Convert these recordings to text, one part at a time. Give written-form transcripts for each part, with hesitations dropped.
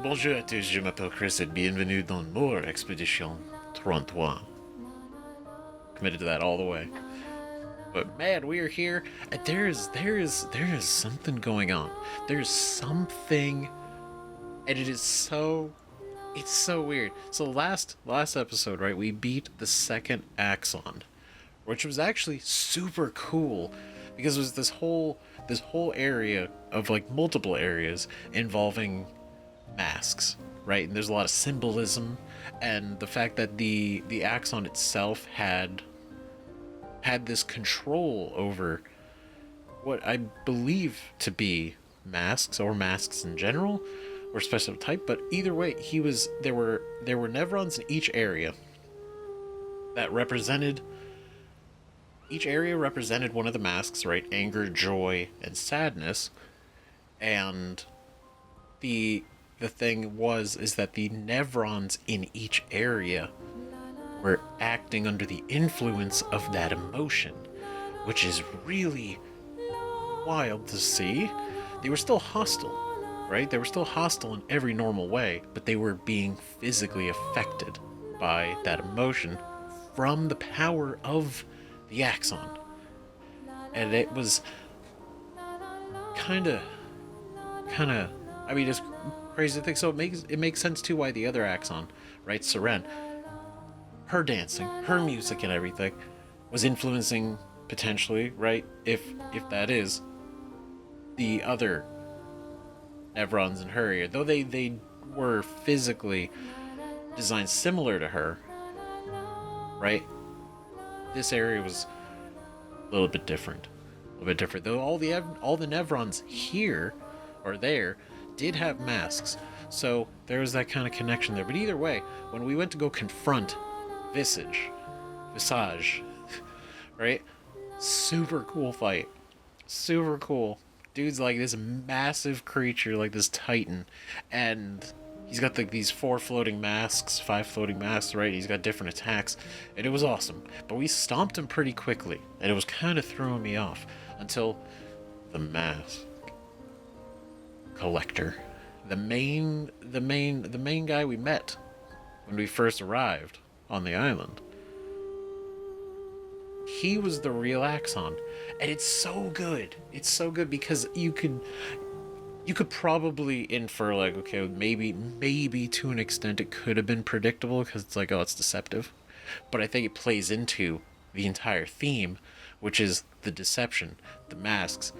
Bonjour à tous, je m'appelle Chris et bienvenue dans More Expedition 33. Committed to that all the way. But man, we are here, and there is something going on. There's something, and it's so weird. So last episode, right, we beat the second Axon, which was actually super cool because it was this whole area of like multiple areas involving masks, right? And there's a lot of symbolism, and the fact that the Axon itself had this control over what I believe to be masks or masks in general or special type, but either way, there were Nevrons in each area represented one of the masks, right? Anger, joy, and sadness. And the thing is that the Nevrons in each area were acting under the influence of that emotion, which is really wild to see. They were still hostile, right? They were still hostile in every normal way, but they were being physically affected by that emotion from the power of the Axon. And it was kind of I mean, it's crazy to think. So it makes sense too why the other Axon, right, Seren, her dancing, her music, and everything was influencing potentially, right, if that is the other Nevrons in her area, though they were physically designed similar to her, right? This area was a little bit different, Though all the Nevrons here or there did have masks, so there was that kind of connection there. But either way, when we went to go confront Visage, right? Super cool fight. Super cool. Dude's like this massive creature, like this titan, and he's got these five floating masks, right? He's got different attacks, and it was awesome. But we stomped him pretty quickly, and it was kind of throwing me off until the mask collector, the main guy we met when we first arrived on the island. He was the real Axon, and it's so good. It's so good because you could probably infer, like, okay, maybe to an extent it could have been predictable because it's like, oh, it's deceptive. But I think it plays into the entire theme, which is the deception, the masks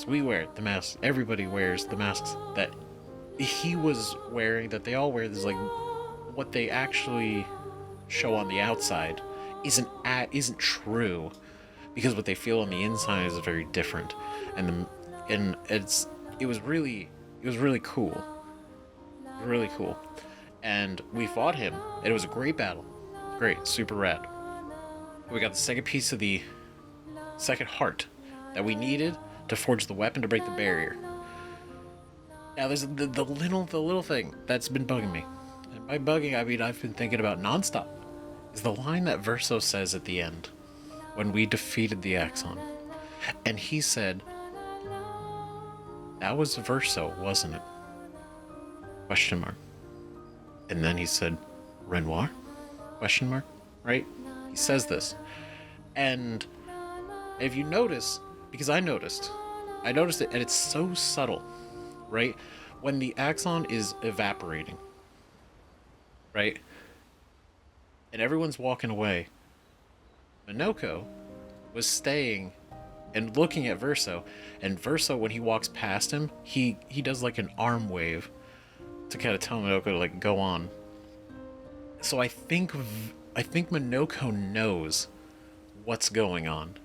we wear, the masks everybody wears, the masks that he was wearing, that they all wear. There's like what they actually show on the outside isn't true, because what they feel on the inside is very different, and it was really cool, and we fought him, and it was a great battle, great, super rad. We got the second piece of the second heart that we needed to forge the weapon to break the barrier. Now there's the little thing that's been bugging me, and by bugging I mean I've been thinking about nonstop, is the line that Verso says at the end when we defeated the Axon. And he said, "That was Verso, wasn't it?" Question mark. And then he said, "Renoir?" Question mark. Right? He says this. And if you notice, because I noticed it, and it's so subtle, right? When the Axon is evaporating, right? And everyone's walking away, Monoco was staying and looking at Verso, and Verso, when he walks past him, he does like an arm wave to kind of tell Monoco to like go on. So I think Monoco knows what's going on,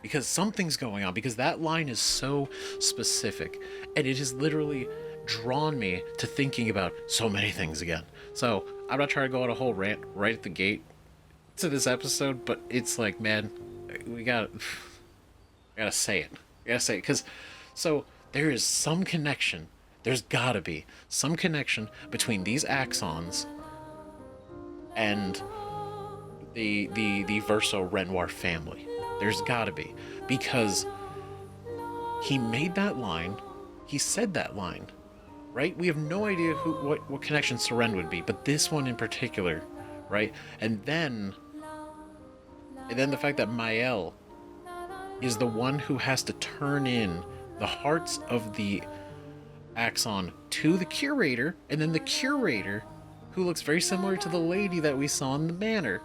because something's going on, because that line is so specific, and it has literally drawn me to thinking about so many things again. So I'm not trying to go on a whole rant right at the gate to this episode, but it's like, man, I gotta say it, because so there is some connection. There's gotta be some connection between these Axons and the Verso Renoir family. There's gotta be, because he made that line, he said that line, right? We have no idea what connection Seren would be, but this one in particular, right? And then the fact that Maelle is the one who has to turn in the hearts of the Axon to the curator, and then the curator, who looks very similar to the lady that we saw in the manor,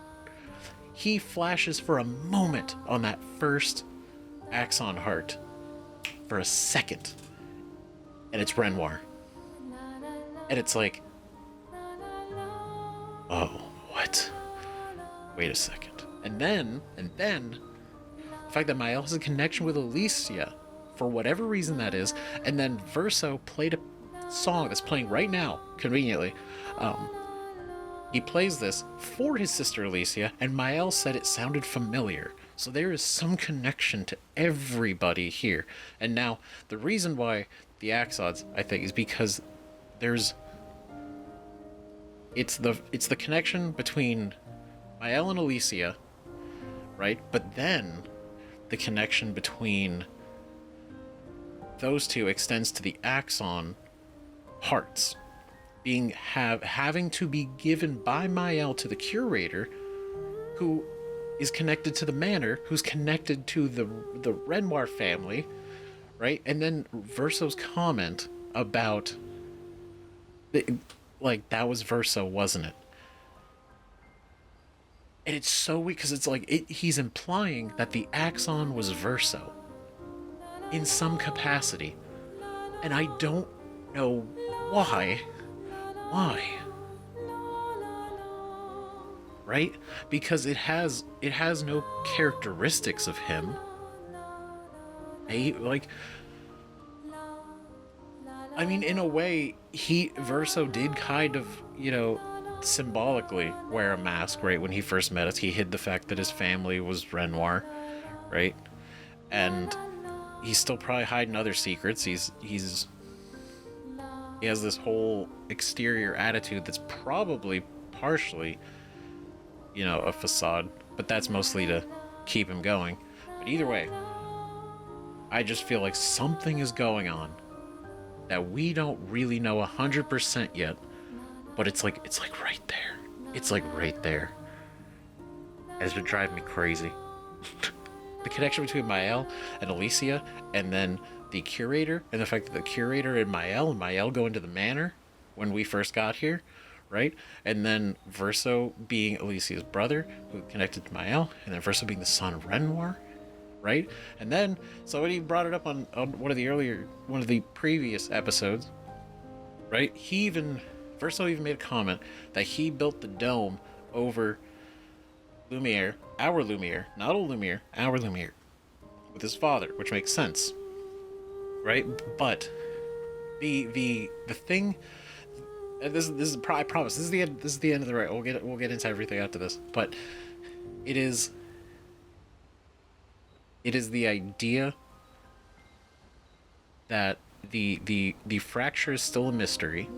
he flashes for a moment on that first Axon heart, for a second, and it's Renoir. And it's like, oh, what? Wait a second. And then, the fact that Maelle has a connection with Alicia, for whatever reason that is, and then Verso played a song that's playing right now, conveniently. He plays this for his sister Alicia, and Maelle said it sounded familiar. So there is some connection to everybody here. And now, the reason why the Axons, I think, is because it's the connection between Maelle and Alicia, right? But then the connection between those two extends to the Axon hearts having to be given by Maelle to the curator, who is connected to the manor, who's connected to the Renoir family, right? And then Verso's comment about like, that was Verso, wasn't it? And it's so weird because it's like he's implying that the Axon was Verso in some capacity, and I don't know why. Right? Because it has no characteristics of him. I mean, in a way, Verso did kind of, symbolically wear a mask, right? When he first met us, he hid the fact that his family was Renoir, right? And he's still probably hiding other secrets. He has this whole exterior attitude that's probably partially, a facade, but that's mostly to keep him going. But either way, I just feel like something is going on that we don't really know 100% yet, but it's like right there. It's like right there. And it's been driving me crazy. The connection between Maelle and Alicia, and then the curator, and the fact that the curator and Maelle go into the manor when we first got here, right? And then Verso being Alicia's brother, who connected to Maelle, and then Verso being the son of Renoir, right? And then somebody brought it up on one of the previous episodes, right? Verso even made a comment that he built the dome over Lumiere, our Lumiere, not old Lumiere, our Lumiere, with his father, which makes sense, right? But the thing, this is I promise this is the end of the right. We'll get into everything after this, but it is the idea that the fracture is still a mystery,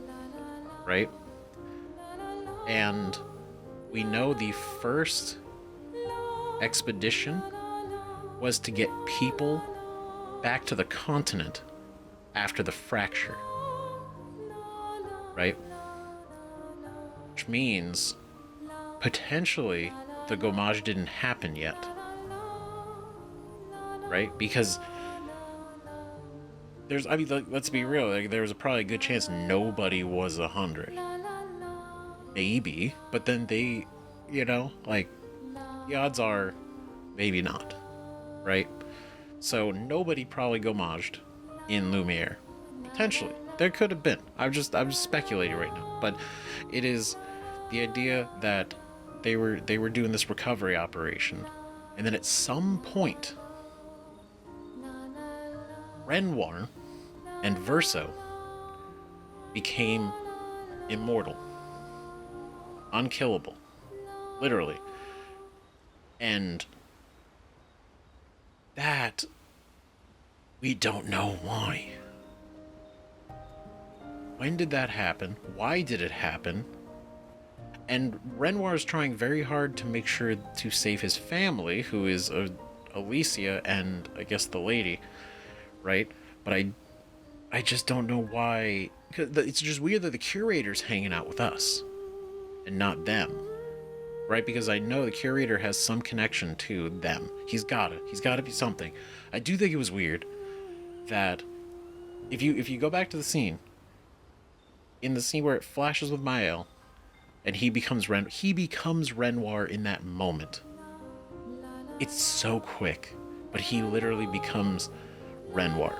right? And we know the first expedition was to get people back to the continent after the fracture, right? Which means potentially the Gommage didn't happen yet, right? Because let's be real, there was probably a good chance nobody was 100, maybe, but then they, the odds are maybe not, right? So nobody probably Gommaged in Lumiere. Potentially, there could have been. I'm just speculating right now, but it is the idea that they were doing this recovery operation, and then at some point, Renoir and Verso became immortal, unkillable, literally, and that we don't know why. When did that happen? Why did it happen? And Renoir is trying very hard to make sure to save his family, who is Alicia and I guess the lady, right? But I just don't know why it's just weird that the curator's hanging out with us and not them, right? Because I know the curator has some connection to them. He's got to be something. I do think it was weird that if you go back to the scene, in the scene where it flashes with Maelle and he becomes Renoir in that moment. It's so quick, but he literally becomes Renoir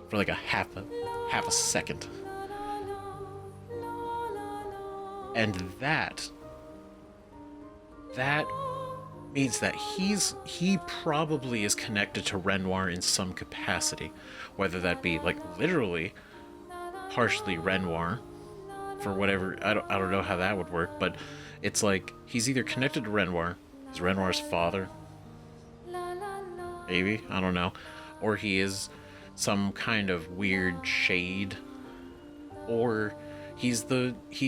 for like a half a second. And that means that he probably is connected to Renoir in some capacity, whether that be like literally partially Renoir for whatever. I don't know how that would work, but it's like he's either connected to Renoir, he's Renoir's father, maybe, I don't know, or he is some kind of weird shade, or he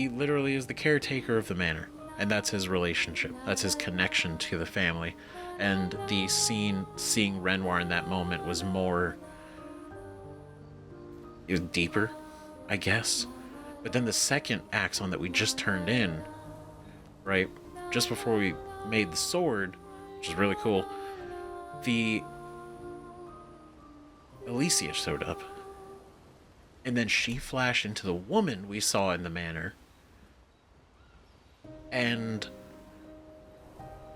literally is the caretaker of the manor, and that's his relationship, that's his connection to the family. And the scene seeing Renoir in that moment was more, it was deeper, I guess. But then the second axon that we just turned in, right, just before we made the sword, which is really cool, the Alicia showed up. And then she flashed into the woman we saw in the manor. And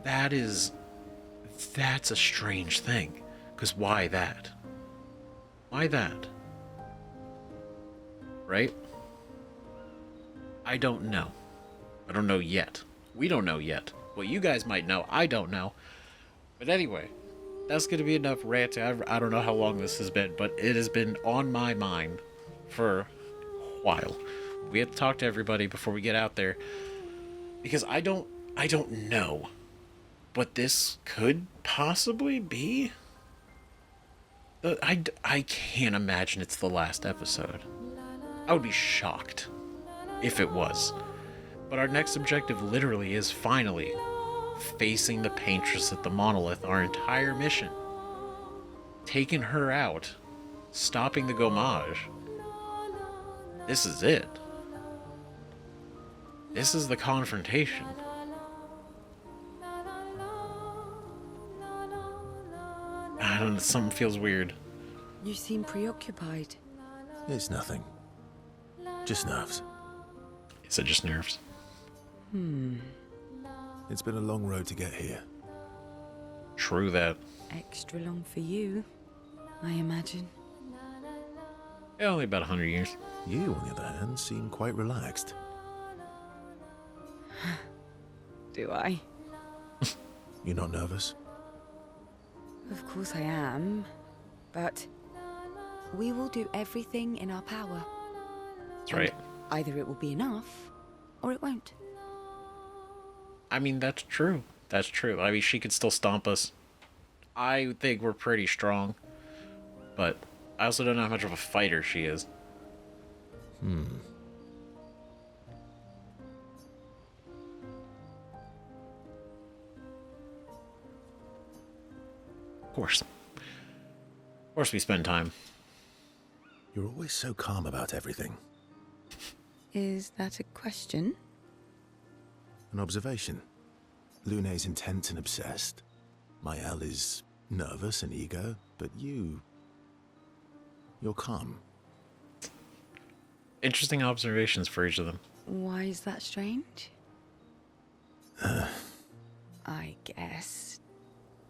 that's a strange thing. Because why that? Why that? Right? I don't know. I don't know yet. We don't know yet. Well, you guys might know. I don't know. But anyway, that's going to be enough ranting. I don't know how long this has been, but it has been on my mind for a while. We have to talk to everybody before we get out there, because I don't know, but this could possibly be. I can't imagine it's the last episode. I would be shocked if it was. But our next objective literally is finally facing the Paintress at the monolith. Our entire mission, taking her out, stopping the Gommage. This is it. This is the confrontation. I don't know, something feels weird. You seem preoccupied. It's nothing. Just nerves. Is it just nerves? It's been a long road to get here. True that. Extra long for you, I imagine. Yeah, only about 100 years. You, on the other hand, seem quite relaxed. Do I? You're not nervous? Of course I am, but we will do everything in our power. That's right. Either it will be enough, or it won't. I mean, that's true. That's true. I mean, she could still stomp us. I think we're pretty strong, but I also don't know how much of a fighter she is. Of course we spend time. You're always so calm about everything. Is that a question? An observation. Lune's intense and obsessed. Maelle is nervous and eager, but you're calm. Interesting observations for each of them. Why is that strange? I guess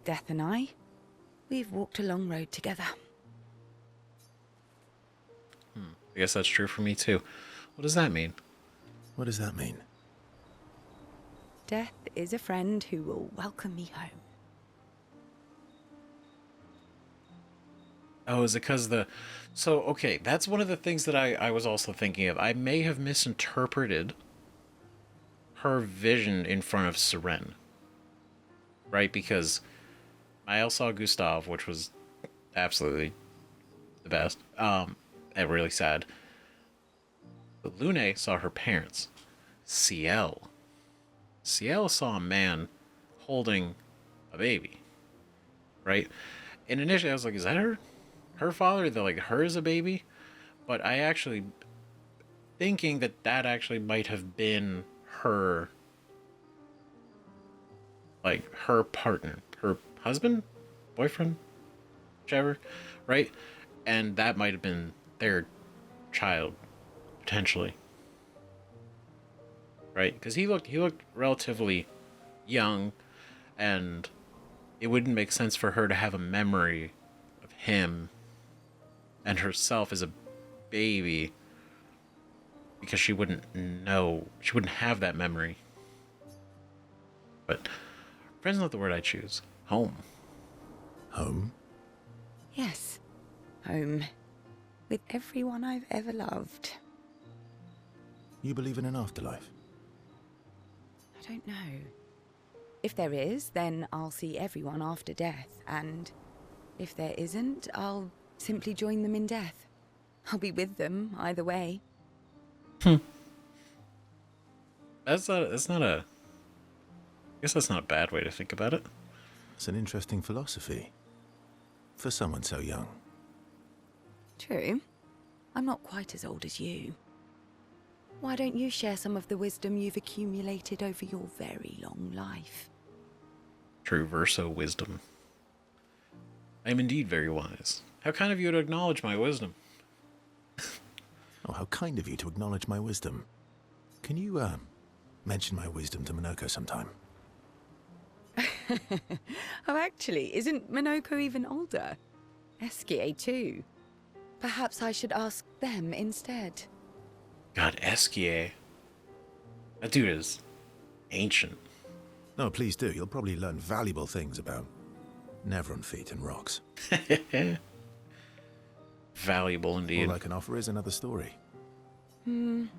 Death and I, we've walked a long road together. I guess that's true for me too. What does that mean? What does that mean? Death is a friend who will welcome me home. Oh, is it because So, okay, that's one of the things that I was also thinking of. I may have misinterpreted her vision in front of Seren. Right? Because Maelle saw Gustave, which was absolutely the best. And really sad. But Lune saw her parents. Sciel saw a man holding a baby. Right? And initially I was like, is that her father? They're like, her as a baby? But I actually thinking that that actually might have been her, like her partner, her husband, boyfriend, whichever, right? And that might have been their child, potentially, right? Because he looked relatively young, and it wouldn't make sense for her to have a memory of him and herself as a baby, because she wouldn't have that memory. But friend's not the word I choose. Home. Home? Yes, home. With everyone I've ever loved. You believe in an afterlife? I don't know. If there is, then I'll see everyone after death, and if there isn't, I'll simply join them in death. I'll be with them either way. That's not a. I guess that's not a bad way to think about it. It's an interesting philosophy. For someone so young. True. I'm not quite as old as you. Why don't you share some of the wisdom you've accumulated over your very long life? True verso wisdom. I am indeed very wise. How kind of you to acknowledge my wisdom. Oh, how kind of you to acknowledge my wisdom. Can you, mention my wisdom to Monoco sometime? Oh, actually, isn't Monoco even older? Esquier too. Perhaps I should ask them instead. God, Esquier. That dude is ancient. No, please do. You'll probably learn valuable things about Nevron feet and rocks. Valuable indeed. All I can offer is another story. I'm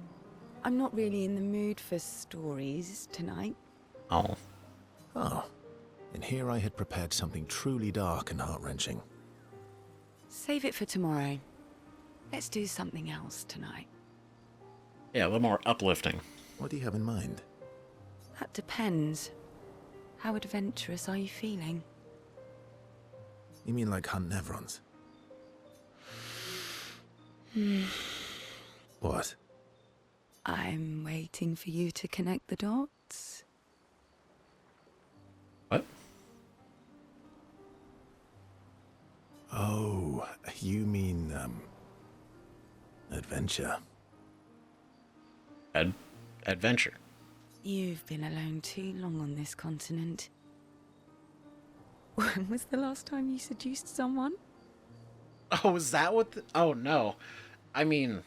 not really in the mood for stories tonight. Oh. Oh. And here I had prepared something truly dark and heart-wrenching. Save it for tomorrow. Let's do something else tonight. Yeah, a little more uplifting. What do you have in mind? That depends. How adventurous are you feeling? You mean like hunt Nevrons? What? I'm waiting for you to connect the dots. What? Oh, you mean, adventure. Adventure. You've been alone too long on this continent. When was the last time you seduced someone? Oh, is that what oh no. I mean,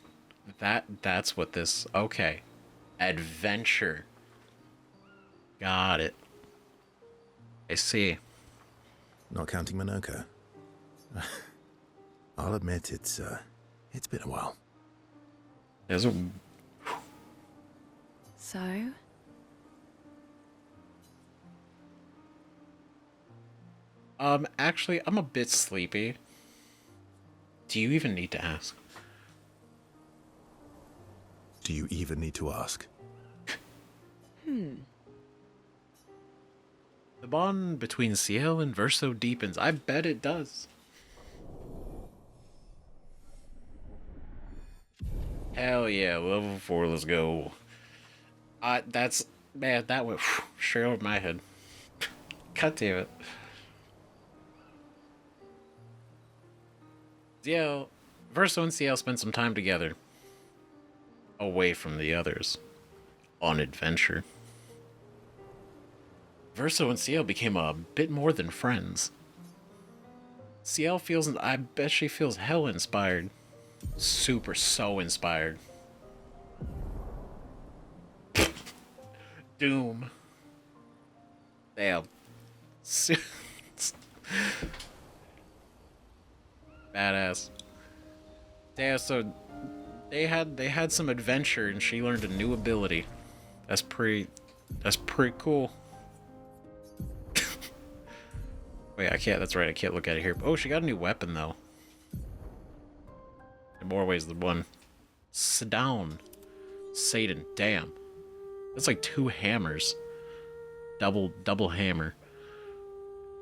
that's what this okay. Adventure. Got it. I see. Not counting Monoco. I'll admit it's been a while. There's a So? actually I'm a bit sleepy. Do you even need to ask? Do you even need to ask? The bond between Sciel and Verso deepens. I bet it does. Hell yeah, level 4, let's go. That's, man, that went straight over my head. God damn it. Sciel, Verso and Sciel spent some time together. Away from the others. On adventure. Verso and Sciel became a bit more than friends. Sciel feels, I bet she feels hell inspired. Super so inspired. Doom. Damn. Badass. Yeah, so they had some adventure and she learned a new ability. That's pretty cool. Wait, I can't, that's right, I can't look at it here. Oh, she got a new weapon though. In more ways than one. Sit down. Satan, damn. That's like 2 hammers. Double hammer.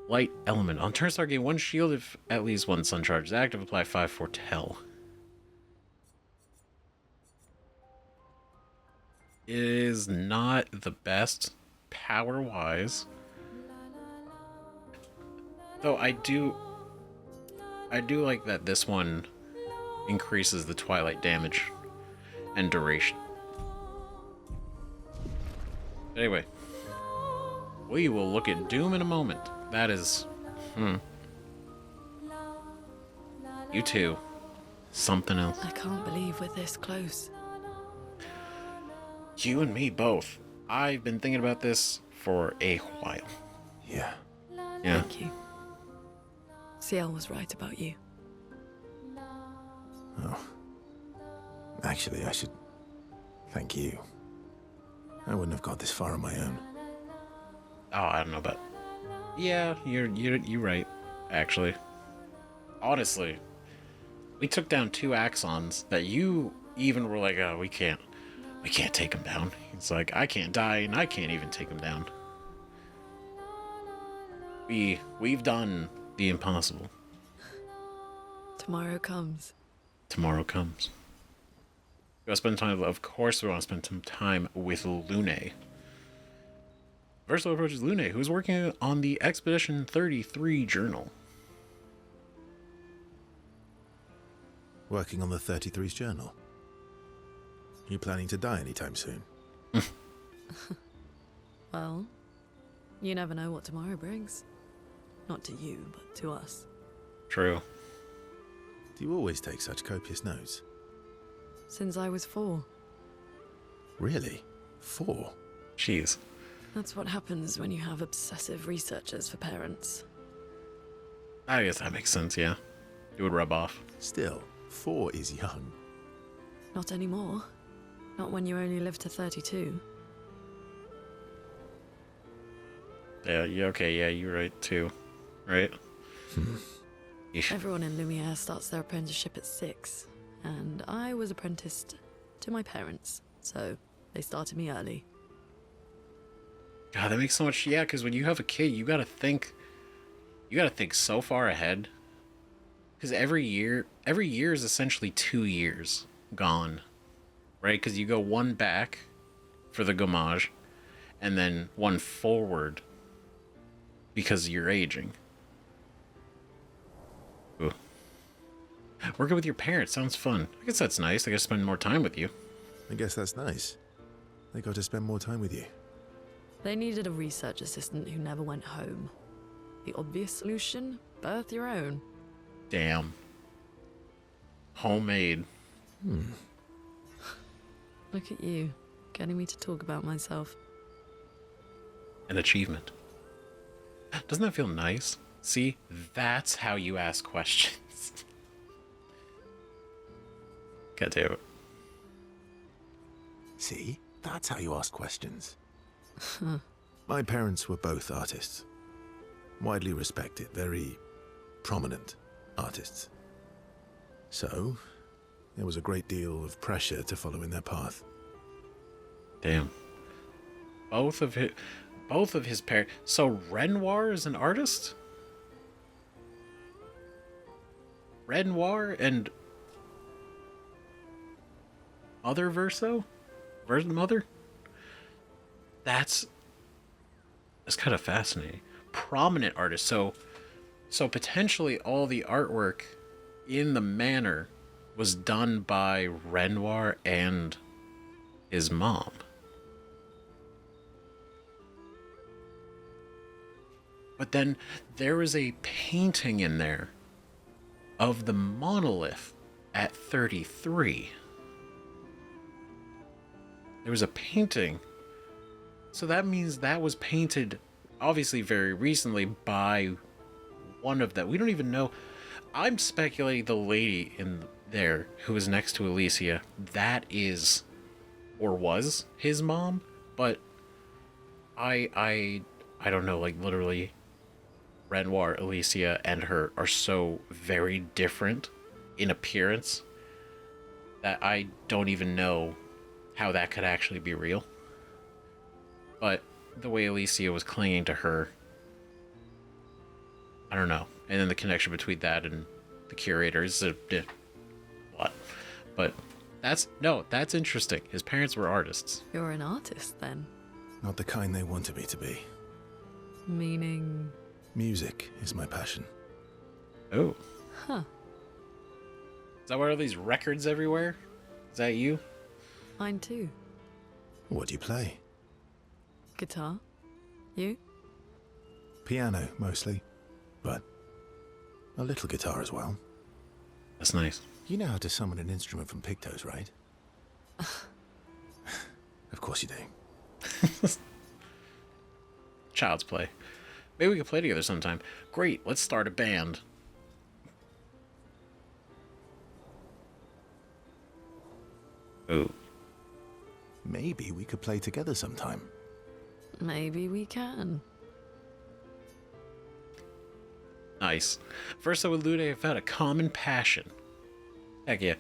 Light element. On turn start, gain 1 shield if at least 1 sun charge is active. Apply 5 foretell. is not the best power-wise. Though I do like that this one increases the twilight damage and duration. Anyway, we will look at Doom in a moment. That is, you two, something else. I can't believe we're this close. You and me both. I've been thinking about this for a while. Yeah. Yeah. Thank you. Sciel was right about you. Oh. Actually, I should thank you. I wouldn't have got this far on my own. Oh, I don't know about. Yeah, you're right. Actually, honestly, we took down 2 Axons that you even were like, oh, we can't take them down. It's like, I can't die and I can't even take them down. We've done the impossible. Tomorrow comes. Tomorrow comes. We want to spend time, of course, we want to spend some time with Lune. Verso approaches Lune, who is working on the Expedition 33 journal. Working on the 33's journal. You planning to die anytime soon? Well, you never know what tomorrow brings. Not to you, but to us. True. Do you always take such copious notes? Since I was 4. Really? 4? Jeez. That's what happens when you have obsessive researchers for parents. I guess that makes sense, yeah. It would rub off. Still, 4 is young. Not anymore. Not when you only live to 32. Yeah, okay, yeah, you're right, too. Right? Yeesh. Everyone in Lumiere starts their apprenticeship at 6, and I was apprenticed to my parents, so they started me early. God, that makes so much. Yeah, because when you have a kid, you gotta think so far ahead. Because every year is essentially 2 years gone, right? Because you go 1 back for the gommage, and then 1 forward because you're aging. Ooh. Working with your parents sounds fun. I guess that's nice. They get to spend more time with you. I guess that's nice. They got to spend more time with you. They needed a research assistant who never went home. The obvious solution? Birth your own. Damn. Homemade. Look at you, getting me to talk about myself. An achievement. Doesn't that feel nice? See, that's how you ask questions. God damn it. See? That's how you ask questions. My parents were both artists. Widely respected, very prominent artists. So, there was a great deal of pressure to follow in their path. Damn. Both of his parents. So Renoir is an artist? Renoir and Mother Verso? Mother? That's kind of fascinating. Prominent artist. So potentially all the artwork in the manor was done by Renoir and his mom. But then there was a painting in there of the monolith at 33. There was a painting. So that means that was painted obviously very recently by one of them. We don't even know. I'm speculating the lady in there who was next to Alicia, that is or was his mom, but I don't know, like literally Renoir, Alicia, and her are so very different in appearance that I don't even know how that could actually be real. But the way Alicia was clinging to her, I don't know. And then the connection between that and the curator is a lot. But That's interesting. His parents were artists. You're an artist then? Not the kind they wanted me to be. Meaning? Music is my passion. Oh. Huh. Is that why are these records everywhere? Is that you? Mine too. What do you play? Guitar? You? Piano, mostly. But a little guitar as well. That's nice. You know how to summon an instrument from Pictos, right? Of course you do. Child's play. Maybe we could play together sometime. Great, let's start a band. Ooh. Maybe we could play together sometime. Maybe we can. Nice. Verso and Lune have had a common passion. Heck yeah.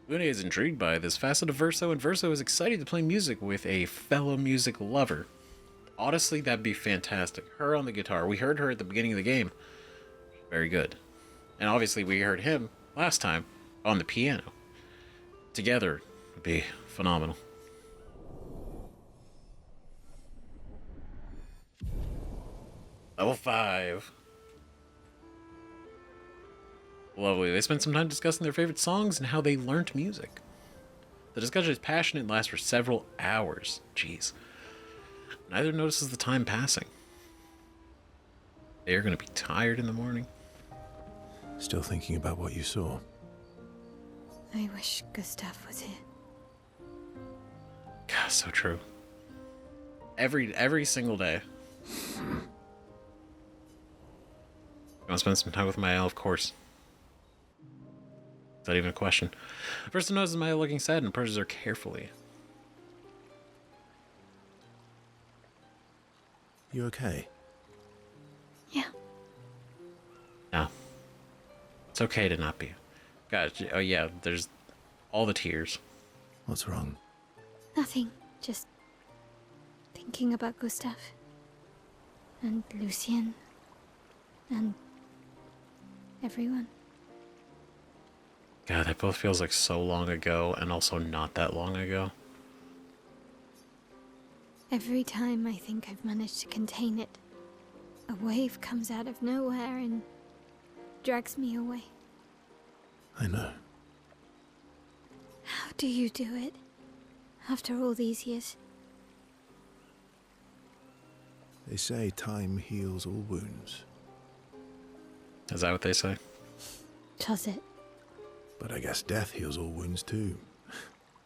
Lune is intrigued by this facet of Verso, and Verso is excited to play music with a fellow music lover. Honestly, that'd be fantastic. Her on the guitar. We heard her at the beginning of the game. Very good. And obviously we heard him last time on the piano. Together would be phenomenal. Level 5. Lovely. They spent some time discussing their favorite songs and how they learnt music. The discussion is passionate and lasts for several hours. Jeez. Neither notices the time passing. They are going to be tired in the morning. Still thinking about what you saw? I wish Gustav was here. God, so true. Every single day. I want to spend some time with Maelle, of course. Is that even a question? First notices Maelle looking sad and approaches her carefully. You okay? Yeah. No. It's okay to not be. God, oh yeah, there's all the tears. What's wrong? Nothing. Just thinking about Gustav. And Lucien. And everyone. God, that both feels like so long ago and also not that long ago. Every time I think I've managed to contain it, a wave comes out of nowhere and drags me away. I know. How do you do it? After all these years? They say time heals all wounds. Is that what they say? Does it? But I guess death heals all wounds too.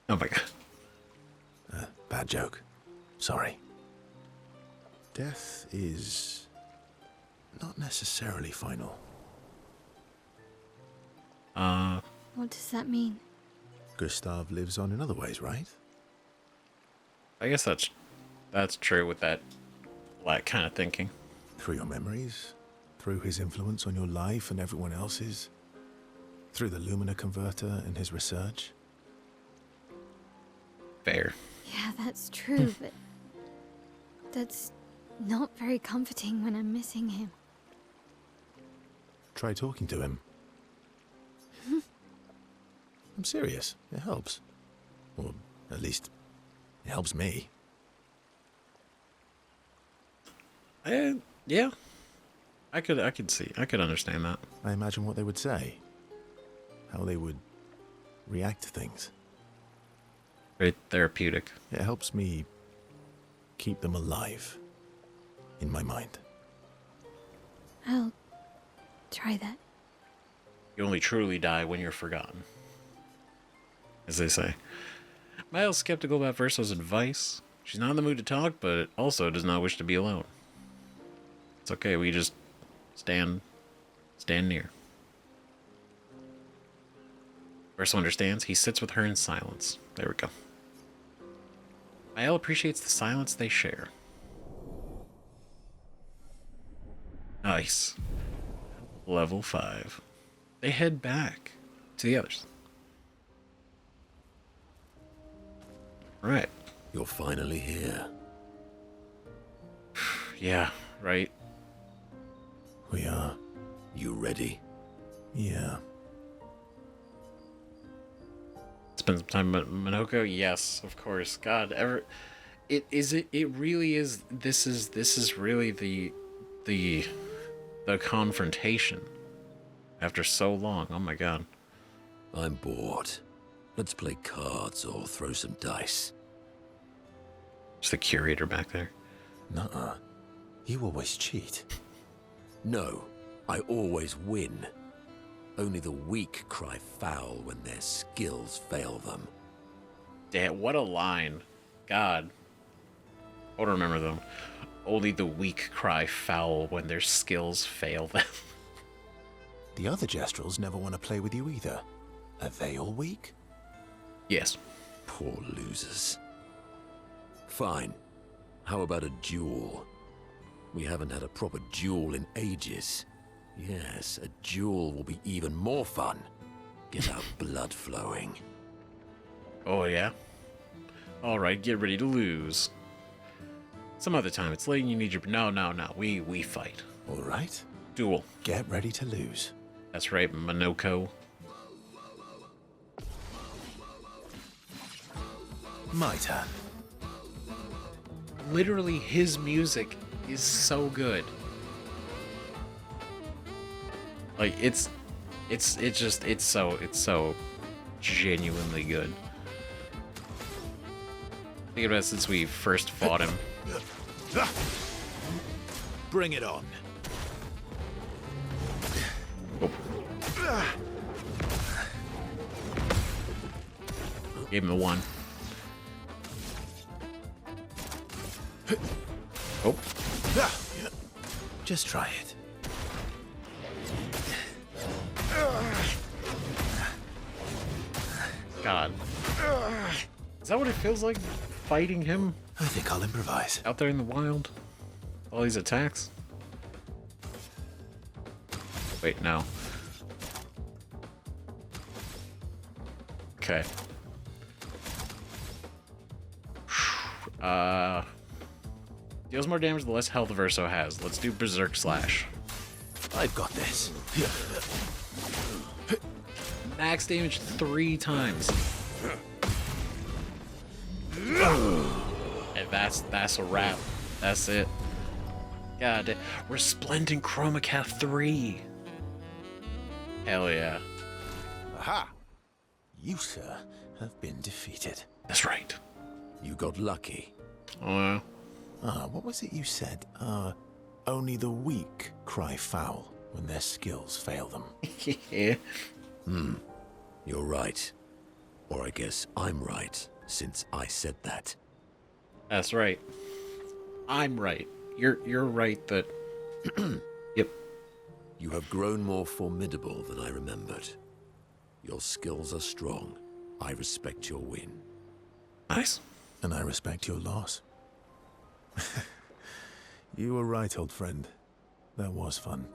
Oh my god. Bad joke. Sorry. Death is not necessarily final. What does that mean? Gustav lives on in other ways, right? I guess that's true with that kind of thinking. Through your memories, through his influence on your life and everyone else's, through the Lumina converter and his research. Fair. Yeah, that's true, but that's not very comforting when I'm missing him. Try talking to him. I'm serious. It helps. Or at least, it helps me. Yeah. I could understand that. I imagine what they would say. How they would react to things. Very therapeutic. It helps me keep them alive in my mind. I'll try that. You only truly die when you're forgotten, as they say. Maelle's skeptical about Verso's advice. She's not in the mood to talk, but also does not wish to be alone. It's okay, we just stand near. Verso understands. He sits with her in silence. There we go. Maelle appreciates the silence they share. Nice. Level 5. They head back to the others. Right. You're finally here. Yeah, right. We are. You ready? Yeah. Spend some time with Monoco? Yes, of course. God, it really is. This is really the confrontation after so long. Oh my god. I'm bored. Let's play cards or throw some dice. There's the curator back there. Nuh-uh. You always cheat. No, I always win. Only the weak cry foul when their skills fail them. Damn, what a line. God. I'll remember them. Only the weak cry foul when their skills fail them. The other Jestrels never want to play with you either. Are they all weak? Yes. Poor losers. Fine. How about a duel? We haven't had a proper duel in ages. Yes, a duel will be even more fun. Get our blood flowing. Oh, yeah? Alright, get ready to lose. Some other time, it's late and you need your... No. We fight. All right. Duel. Get ready to lose. That's right, Monoco. My turn. Literally, his music is so good. Like, it's so genuinely good. Think about it since we first fought him. Bring it on. Oh. Gave him a 1. Oh. Just try it. God. Is that what it feels like fighting him I think I'll improvise. out there in the wild? All these attacks? Wait, no. Okay. Deals more damage the less health Verso has. Let's do Berserk Slash. I've got this. Max damage 3 times. And that's a wrap. That's it. God, Resplendent Chromacath 3. Hell yeah. Aha! You, sir, have been defeated. That's right. You got lucky. Oh, What was it you said? Only the weak cry foul when their skills fail them. yeah. You're right. Or I guess I'm right, since I said that. That's right. I'm right. You're right that... Yep. You have grown more formidable than I remembered. Your skills are strong. I respect your win. Nice. And I respect your loss. You were right, old friend. That was fun.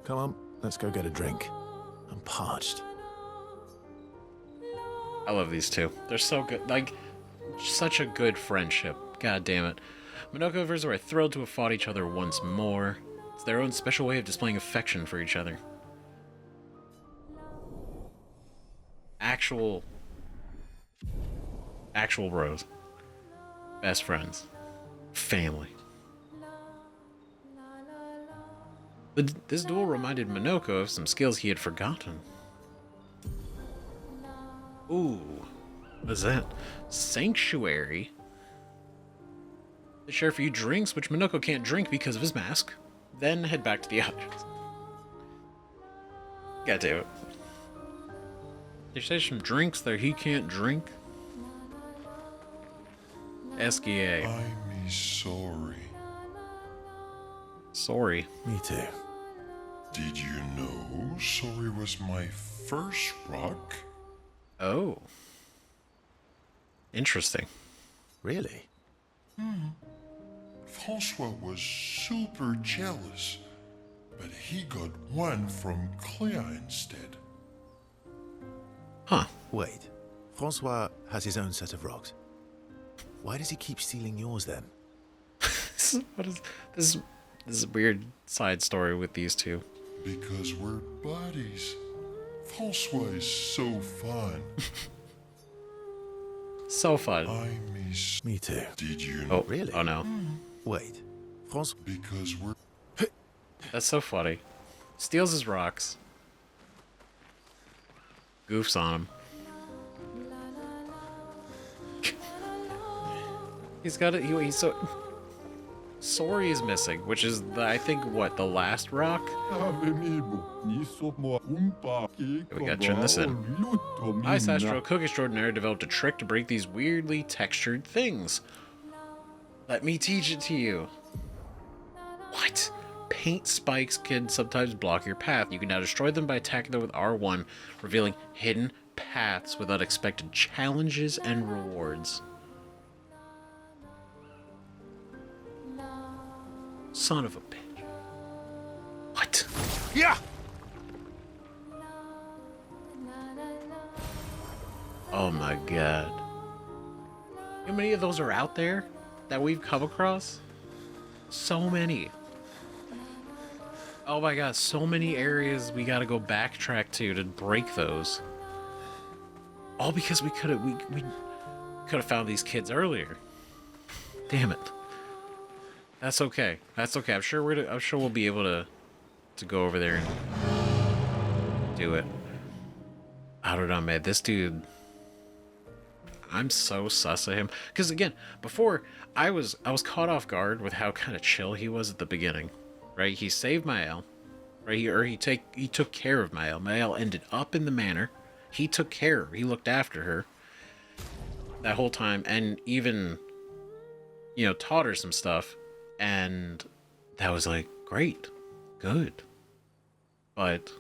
Come on, let's go get a drink. I'm parched. I love these two. They're so good. Like, such a good friendship. God damn it. Monoco and Verso are thrilled to have fought each other once more. It's their own special way of displaying affection for each other. Actual bros. Best friends. Family. This duel reminded Monoco of some skills he had forgotten. Ooh. What's that? Sanctuary. They share a few drinks, which Monoco can't drink because of his mask. Then head back to the others. God damn it. They say some drinks that he can't drink. SKA. I'm sorry. Sorry. Me too. Did you know sorry was my first rock? Oh. Interesting. Really? Francois was super jealous, but he got one from Clair instead. Huh. Wait. Francois has his own set of rocks. Why does he keep stealing yours then? This is a weird side story with these two. Because we're buddies. François is so fun. So fun. I miss. Me too. Did you know? Oh, Really? Oh no. Wait. Franz. Because we're. That's so funny. Steals his rocks. Goofs on him. He's got it. He's so. Sorry is missing, which is I think what, the last rock? We gotta turn this in. Ice Astro Cook Extraordinaire developed a trick to break these weirdly textured things. Let me teach it to you. What? Paint spikes can sometimes block your path. You can now destroy them by attacking them with R1, revealing hidden paths with unexpected challenges and rewards. Son of a bitch. What? Yeah! Oh my god. How many of those are out there that we've come across? So many. Oh my god, so many areas we gotta go backtrack to break those. All because we could have found these kids earlier. Damn it. That's okay. That's okay. I'm sure we'll be able to go over there and do it. I don't know, man. This dude, I'm so sus of him. Because again, before I was caught off guard with how kind of chill he was at the beginning. Right? He saved Maelle. Right? He took care of Maelle. Maelle ended up in the manor. He took care of her. He looked after her that whole time, and even, taught her some stuff. And that was like, great, good. But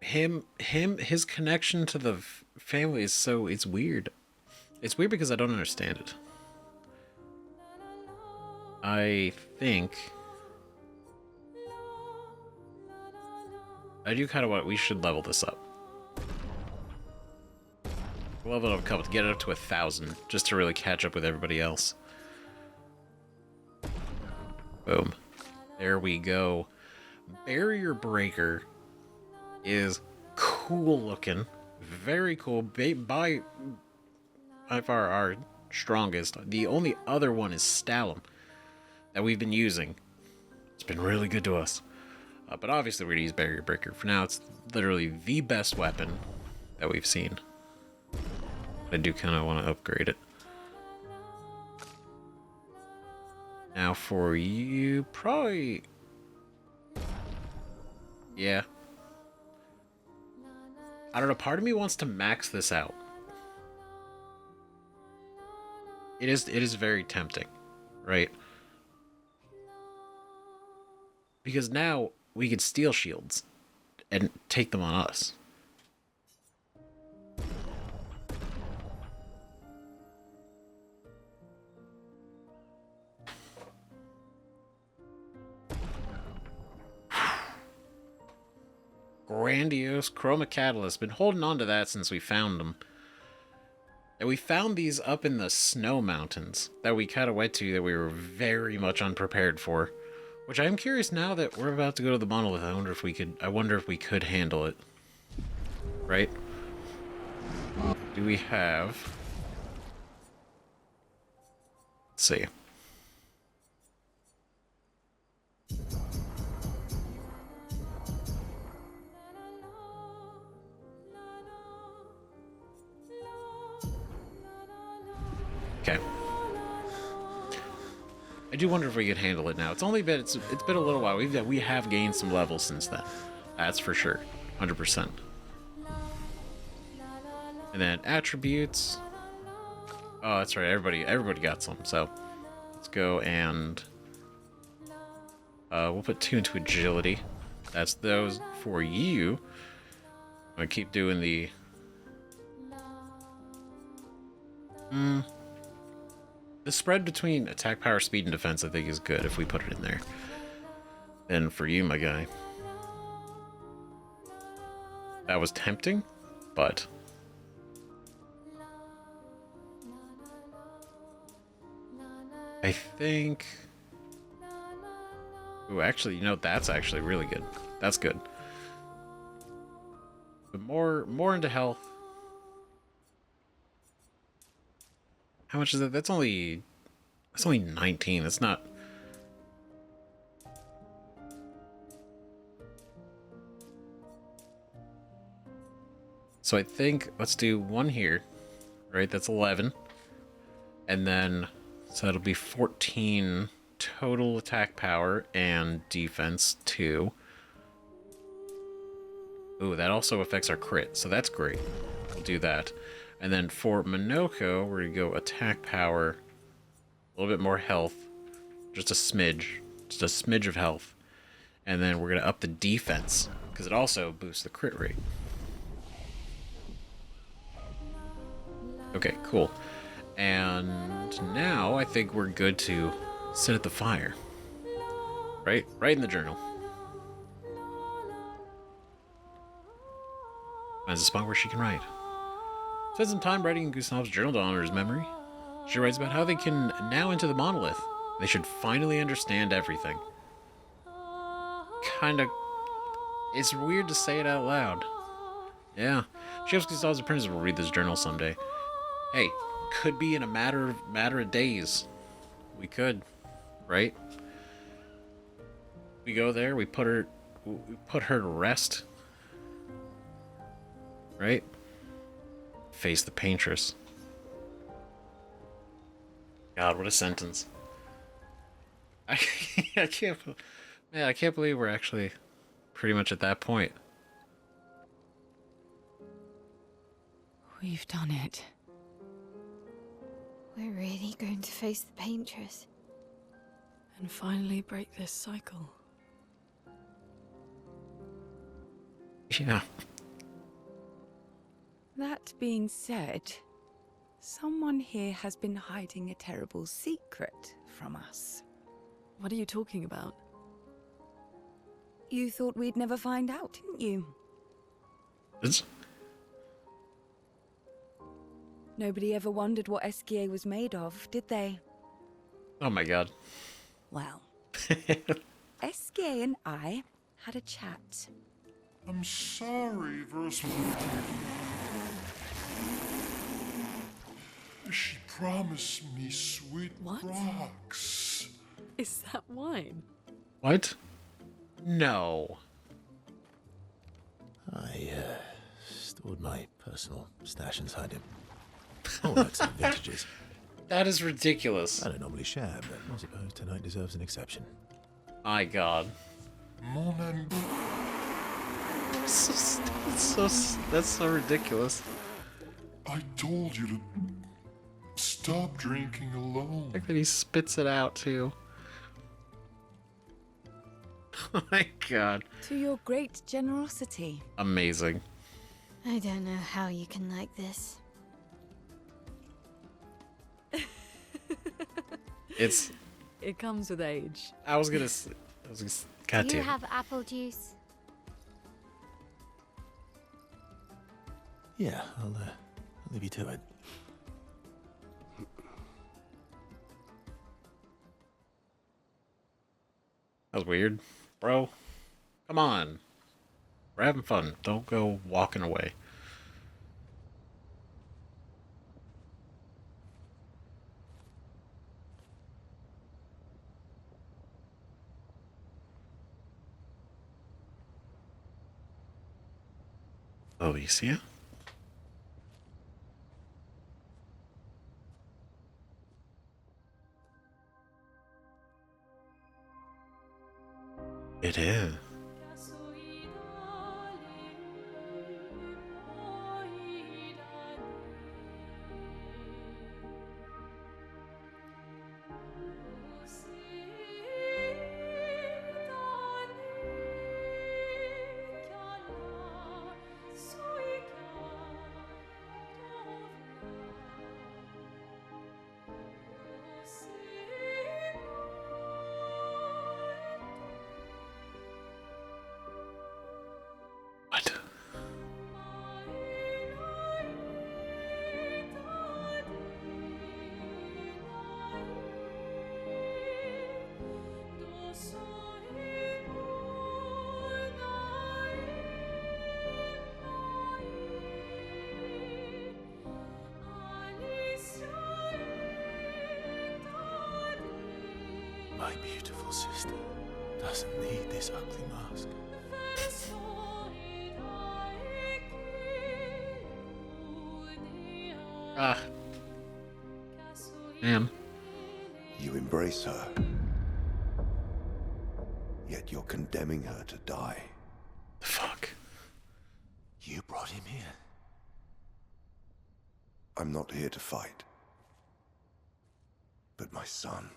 his connection to the family is it's weird. It's weird because I don't understand it. I think I do kind of want, we should level this up. Level it up a couple to get it up to 1,000, just to really catch up with everybody else. Boom. There we go. Barrier Breaker is cool looking. Very cool. By far our strongest. The only other one is Stalum that we've been using. It's been really good to us. But obviously we're going to use Barrier Breaker. For now, it's literally the best weapon that we've seen. I do kind of want to upgrade it. Now for you, probably... Yeah. I don't know, part of me wants to max this out. It is very tempting, right? Because now we could steal shields and take them on us. Grandiose Chroma Catalyst. Been holding on to that since we found them. And we found these up in the snow mountains that we kind of went to that we were very much unprepared for. Which I'm curious now that we're about to go to the monolith. I wonder if we could handle it. Right? Do we have... Let's see. Okay. I do wonder if we could handle it now. It's only been it's been a little while. We have gained some levels since then. That's for sure. 100%. And then attributes. Oh, that's right. Everybody got some. So let's go and we'll put 2 into agility. That's those for you. I'm gonna keep doing the the spread between attack power, speed, and defense, I think, is good if we put it in there. And for you, my guy, that was tempting, but I think Ooh, actually, you know, that's actually really good. That's good. But more into health. How much is that? That's only 19. That's not. So I think let's do one here. Right? That's 11. And then so that'll be 14 total attack power and defense 2. Ooh, that also affects our crit, so that's great. We'll do that. And then for Monoco, we're going to go attack power, a little bit more health, just a smidge of health. And then we're going to up the defense, because it also boosts the crit rate. Okay, cool. And now I think we're good to sit at the fire. Right? Right in the journal. Finds a spot where she can write. Spent some time writing in Gustav's journal to honor his memory. She writes about how they can now enter the monolith. They should finally understand everything. Kinda... It's weird to say it out loud. Yeah. She hopes Gustav's apprentice will read this journal someday. Hey, could be in a matter of days. We could, right? We go there, we put her to rest. Right? Face the Paintress. God, what a sentence. I can't believe we're actually pretty much at that point. We've done it. We're really going to face the Paintress. And finally break this cycle. Yeah. That being said, someone here has been hiding a terrible secret from us. What are you talking about? You thought we'd never find out, didn't you? It's... Nobody ever wondered what Sciel was made of, did they? Oh my god. Well, Sciel and I had a chat. I'm sorry, Verso. She promised me sweet What? rocks. Is that wine? What? No. I stored my personal stash inside him. Oh, like some vintages. That is ridiculous. I don't normally share, but I suppose tonight deserves an exception. My god. Mon ami. That's so ridiculous. I told you to stop drinking alone. Like that he spits it out too. Oh my god. To your great generosity. Amazing. I don't know how you can like this. It's... It comes with age. I was gonna... God Do you damn. have apple juice? Yeah, I'll leave you to it. That was weird. Bro, come on. We're having fun. Don't go walking away. Alicia? It is. My beautiful sister doesn't need this ugly mask. Ah. Damn. You embrace her, yet you're condemning her to die. The fuck? You brought him here. I'm not here to fight. But my son,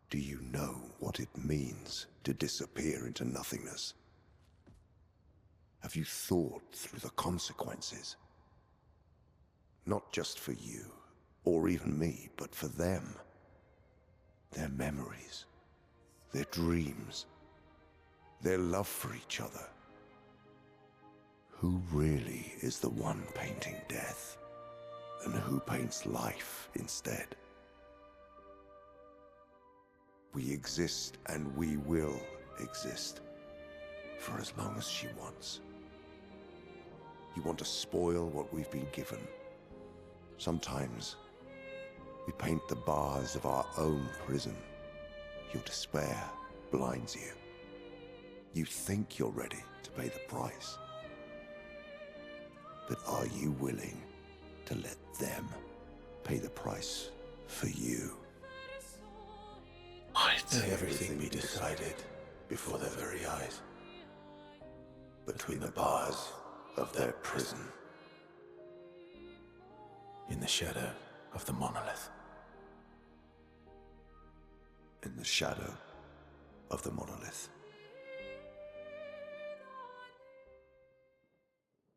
do you know what it means to disappear into nothingness? Have you thought through the consequences? Not just for you, or even me, but for them. Their memories, their dreams, their love for each other. Who really is the one painting death, and who paints life instead? We exist and we will exist for as long as she wants. You want to spoil what we've been given. Sometimes we paint the bars of our own prison. Your despair blinds you. You think you're ready to pay the price. But are you willing to let them pay the price for you? What? May everything be decided before their very eyes. Between the bars of their prison. In the shadow of the monolith. In the shadow of the monolith.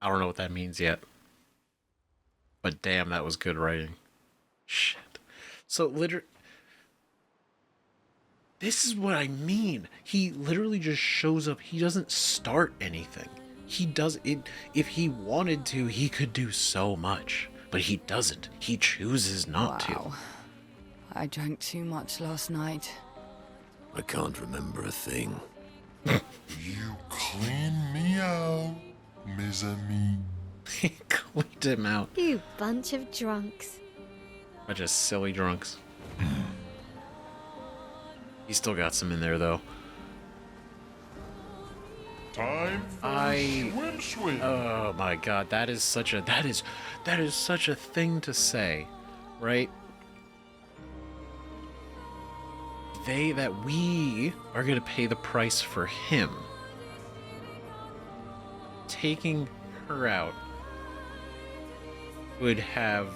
I don't know what that means yet. But damn, that was good writing. Shit. So literally, this is what I mean. He literally just shows up. He doesn't start anything. He does it. If he wanted to, he could do so much. But he doesn't. He chooses not Wow. I drank too much last night. I can't remember a thing. You clean me out, mes amis. to. He cleaned him out. You bunch of drunks. Bunch of silly drunks. He still got some in there, though. Time for swim. Oh my god, that is such a thing to say, right? That we are gonna pay the price for him. Taking her out would have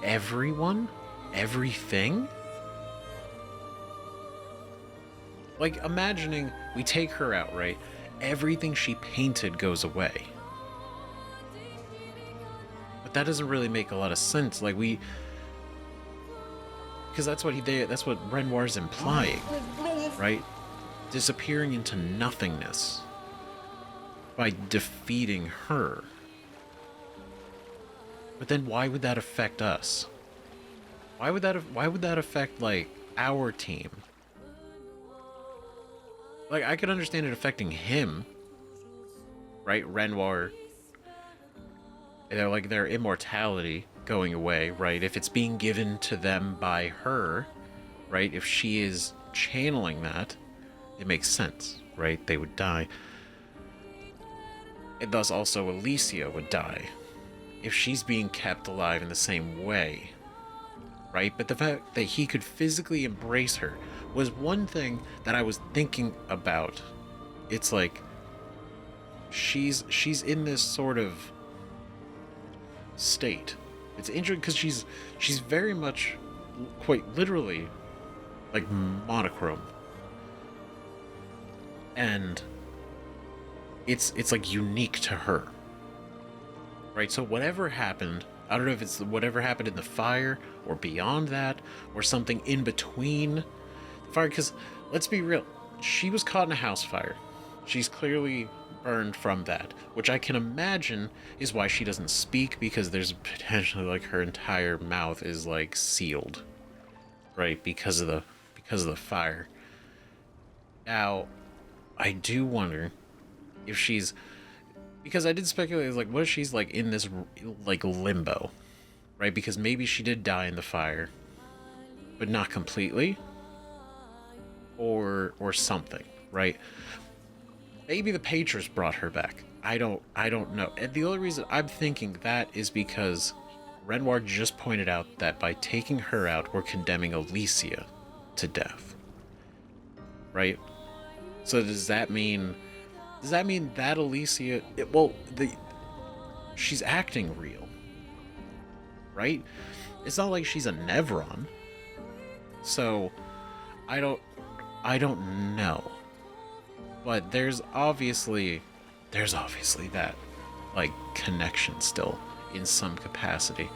everyone, everything. Like, imagining we take her out, right? Everything she painted goes away. But that doesn't really make a lot of sense. Like, because that's what Renoir's implying, right? Disappearing into nothingness by defeating her. But then why would that affect us? Why would that affect, like, our team? Like, I could understand it affecting him, right? Renoir, like, their immortality going away, right? If it's being given to them by her, right? If she is channeling that, it makes sense, right? They would die. And thus also Alicia would die if she's being kept alive in the same way, right? But the fact that he could physically embrace her was one thing that I was thinking about. It's like she's in this sort of state. It's interesting because she's very much, quite literally, like monochrome, and it's like unique to her, right? So whatever happened, I don't know if it's whatever happened in the fire or beyond that or something in between fire, because let's be real, she was caught in a house fire. She's clearly burned from that, which I can imagine is why she doesn't speak, because there's potentially, like, her entire mouth is, like, sealed, right, because of the fire. Now, I do wonder if she's, because I did speculate, like, what if she's, like, in this, like, limbo, right? Because maybe she did die in the fire, but not completely. or something, right? Maybe the Paintress brought her back. I don't know. And the only reason I'm thinking that is because Renoir just pointed out that by taking her out, we're condemning Alicia to death. Right? So does that mean that Alicia, she's acting real. Right? It's not like she's a Nevron. So I don't know. But there's obviously that, like, connection still in some capacity.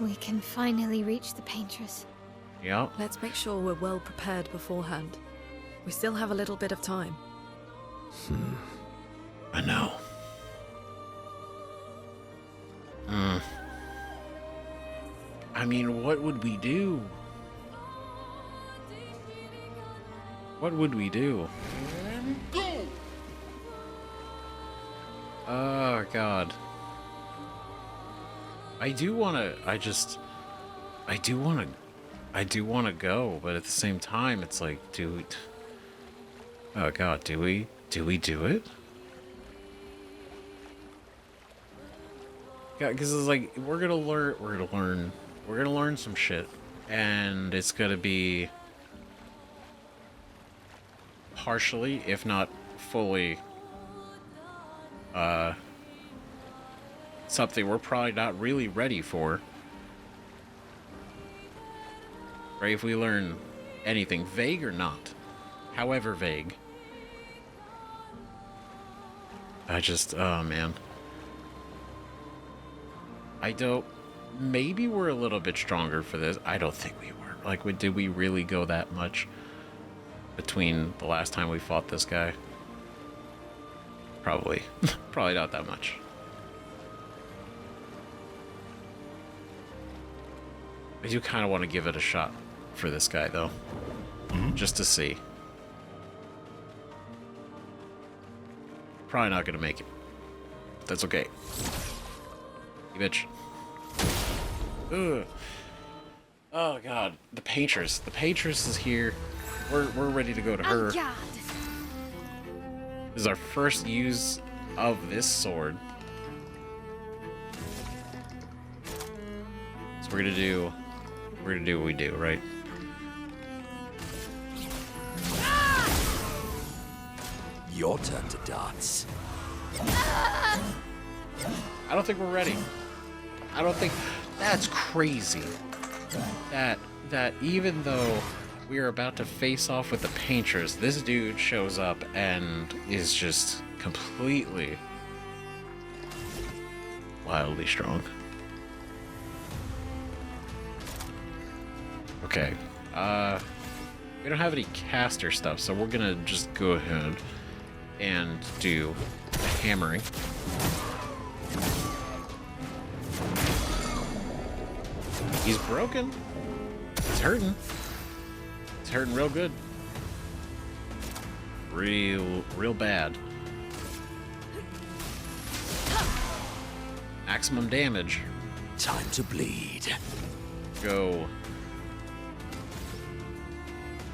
We can finally reach the Paintress. Yeah. Let's make sure we're well prepared beforehand. We still have a little bit of time. I know. I mean, what would we do? What would we do? Oh, God. I do want to go, but at the same time, it's like, oh, God, do we do it? Yeah, because it's like, we're gonna learn some shit, and it's gonna be partially, if not fully, something we're probably not really ready for. Right? If we learn anything, vague or not, however vague. Oh man. Maybe we're a little bit stronger for this. I don't think we were. Like, did we really go that much between the last time we fought this guy? Probably. Probably not that much. I do kind of want to give it a shot for this guy, though. Just to see. Probably not going to make it. That's okay. You bitch. Ugh. Oh, God. The Paintress. The Paintress is here. We're ready to go to her. Oh, This is our first use of this sword. So we're gonna do what we do, right? Your turn to dance. I don't think we're ready. I don't think that's crazy. That even though we are about to face off with the Paintress, this dude shows up and is just completely wildly strong. Okay. We don't have any caster stuff, so we're gonna just go ahead and do the hammering. He's broken. He's hurting. He's hurting real good. Real bad. Maximum damage. Time to bleed. Go.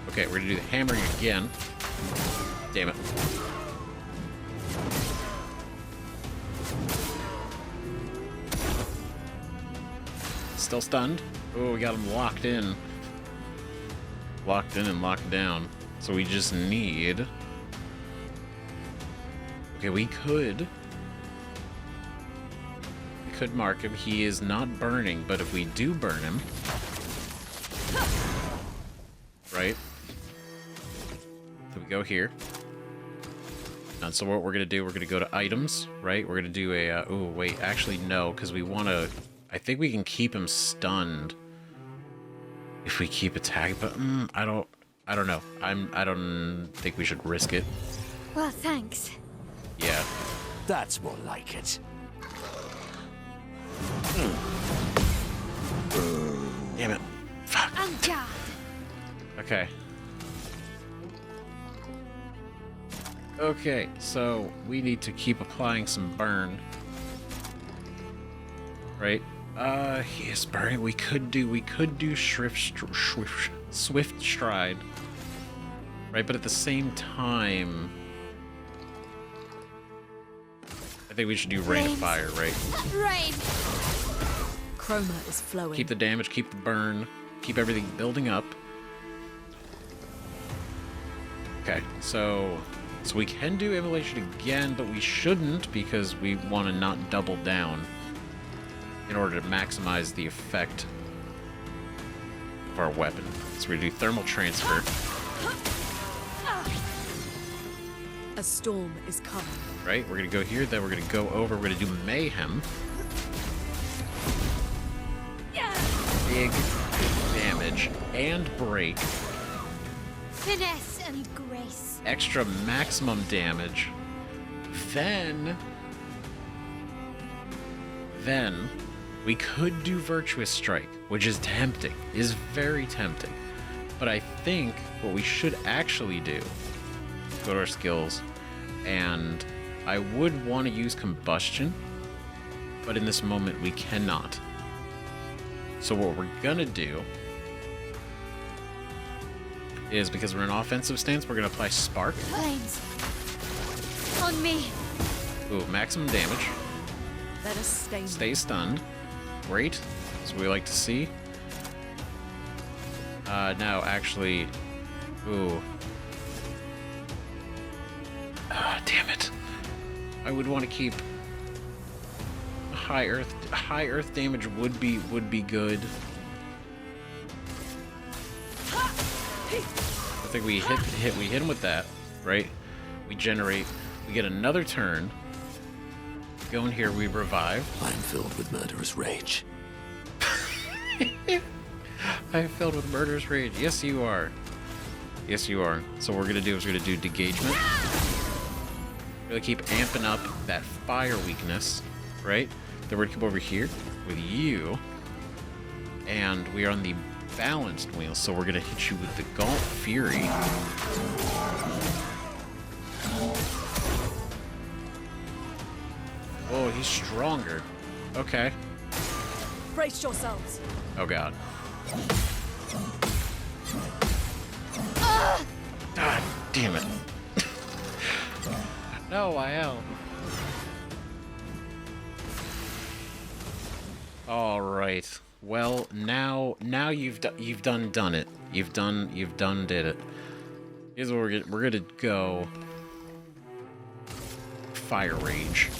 Okay, we're gonna do the hammering again. Damn it. Still stunned. Oh, we got him locked in. Locked in and locked down. So we just need... Okay, we could mark him. He is not burning, but if we do burn him... Right? So we go here. And so what we're going to do, we're going to go to items, right? We're going to do a... oh, wait, actually, no, because we want to... I think we can keep him stunned if we keep attacking, but I don't know. I don't think we should risk it. Well, thanks. Yeah. That's more like it. Damn it. Fuck. Okay. Okay, so we need to keep applying some burn. Right? He is burning. We could do swift stride. right? But at the same time, I think we should do Rain of Fire, right? Rain! Chroma is flowing. Keep the damage, keep the burn, keep everything building up. Okay, so we can do Immolation again, but we shouldn't because we want to not double down in order to maximize the effect of our weapon. So we do Thermal Transfer. A storm is coming. Right, we're going to go here, then we're going to go over, we're going to do Mayhem. Big damage and break. Finesse and grace. Extra maximum damage. Then we could do Virtuous Strike, which is tempting, is very tempting. But I think what we should actually do, go to our skills, and I would want to use Combustion, but in this moment we cannot. So what we're gonna do is, because we're in offensive stance, we're gonna apply Spark. Flames. On me. Ooh, maximum damage. Let us stay. Stay stunned. Great. That's what we like to see. Now, actually... Ooh. Ah, damn it. I would want to keep... High earth damage would be good. I think we hit him with that, right? We generate, we get another turn. Go in here, we revive. I am filled with murderous rage. I am filled with murderous rage. Yes, you are. Yes, you are. So what we're gonna do is we're gonna do Degagement. We're gonna keep amping up that fire weakness, right? Then we're gonna come over here with you, and we are on the balanced wheel, so we're gonna hit you with the Gaunt Fury. Oh, he's stronger. Okay. Brace yourselves. Oh god. God damn it. No, Maelle. All right. Well, now you've done it. You've done did it. Here's what we're gonna go. Fire Rage.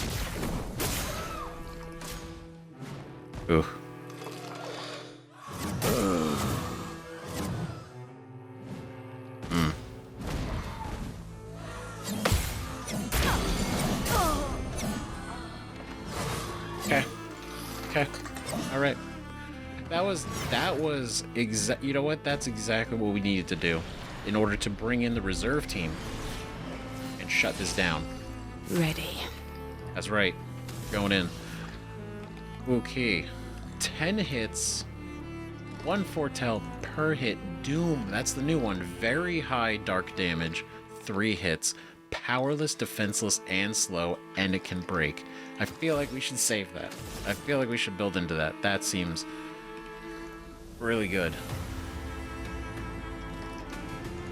Ooh. Okay. Okay. All right. That was you know what? That's exactly what we needed to do in order to bring in the reserve team and shut this down. Ready. That's right. Going in. Okay. 10 hits. 1 foretell per hit. Doom. That's the new one. Very high dark damage. 3 hits. Powerless, defenseless, and slow, and it can break. I feel like we should save that. I feel like we should build into that. That seems really good.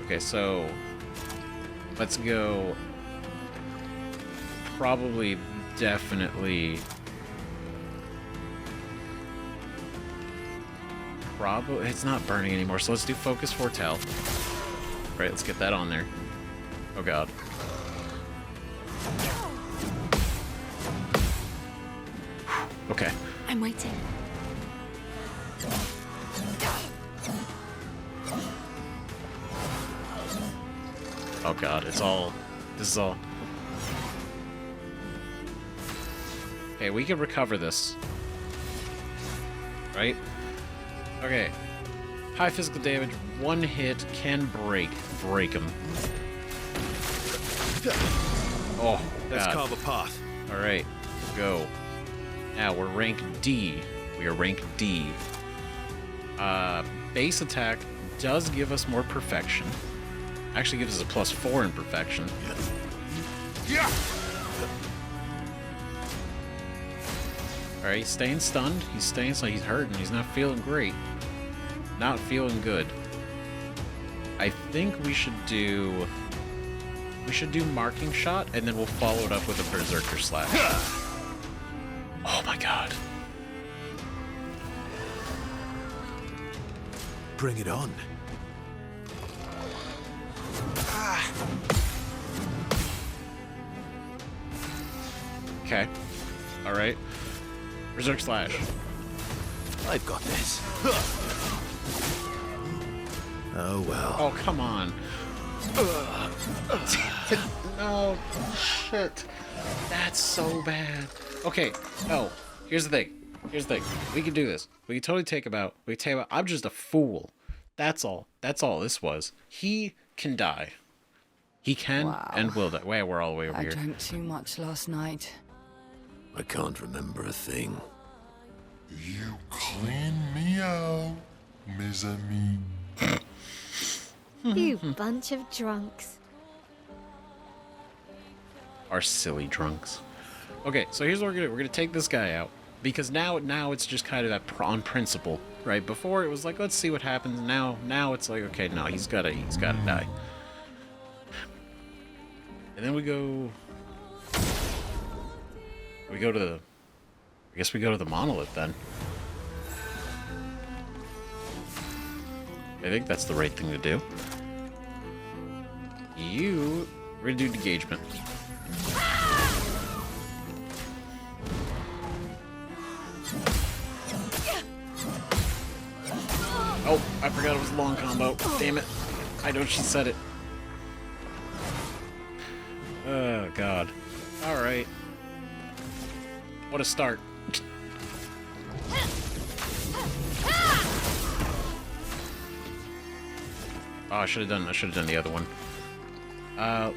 Okay, so let's go. Probably, definitely. Probably, it's not burning anymore, so let's do Focus Foretell. Right, let's get that on there. Oh god. Okay. I'm waiting. Oh god, this is all. Okay, we can recover this. Right? Okay. High physical damage, 1 hit, can break him. Oh, Let's god. carve a path. Alright, go. Now we're rank D. We are rank D. Base attack does give us more perfection. Actually gives us a +4 in perfection. Yeah. Alright, he's staying stunned. He's staying so he's hurting. He's not feeling great. Not feeling good. I think we should do marking shot, and then we'll follow it up with a berserker slash. Oh my god. Bring it on. Okay. All right. Berserk slash. I've got this. Oh well. Oh, come on. No, shit. That's so bad. Okay. Oh, here's the thing. We can do this. We can totally take him out. I'm just a fool. That's all. That's all this was. He can die. He can Wow. and will die. Wait, we're all the way over I here. drank too much last night. I can't remember a thing. You clean me out, mes amis. You bunch of drunks. Our silly drunks. Okay, so here's what we're gonna take this guy out, because now it's just kind of that on principle, right? Before it was like, let's see what happens. Now it's like, okay, no, he's gotta die. And then we go to the, I guess we go to the monolith then. I think that's the right thing to do. We're gonna do engagement. Oh, I forgot it was a long combo. Damn it. I know she said it. Oh, God. Alright. What a start. Oh, I should have done the other one.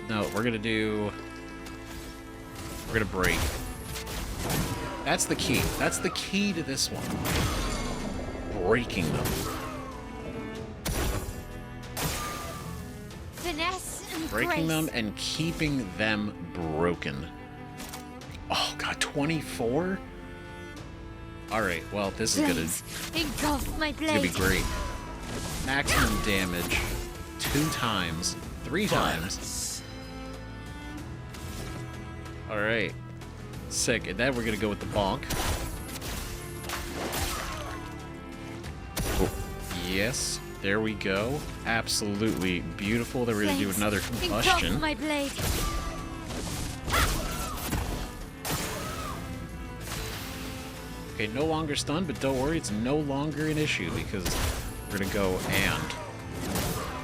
No, we're gonna break. That's the key. That's the key to this one. Breaking them. Finesse and Breaking grace. them and keeping them broken. Oh, God, 24? Alright, well, this is Blades, engulf my blade. gonna be great. Maximum damage 2 times, 3 times. Alright. Sick. And then we're gonna go with the bonk. Oh, yes. There we go. Absolutely beautiful. Then we're gonna do Blades, another combustion. engulf my blade. Okay, no longer stunned, but don't worry, it's no longer an issue because we're gonna go and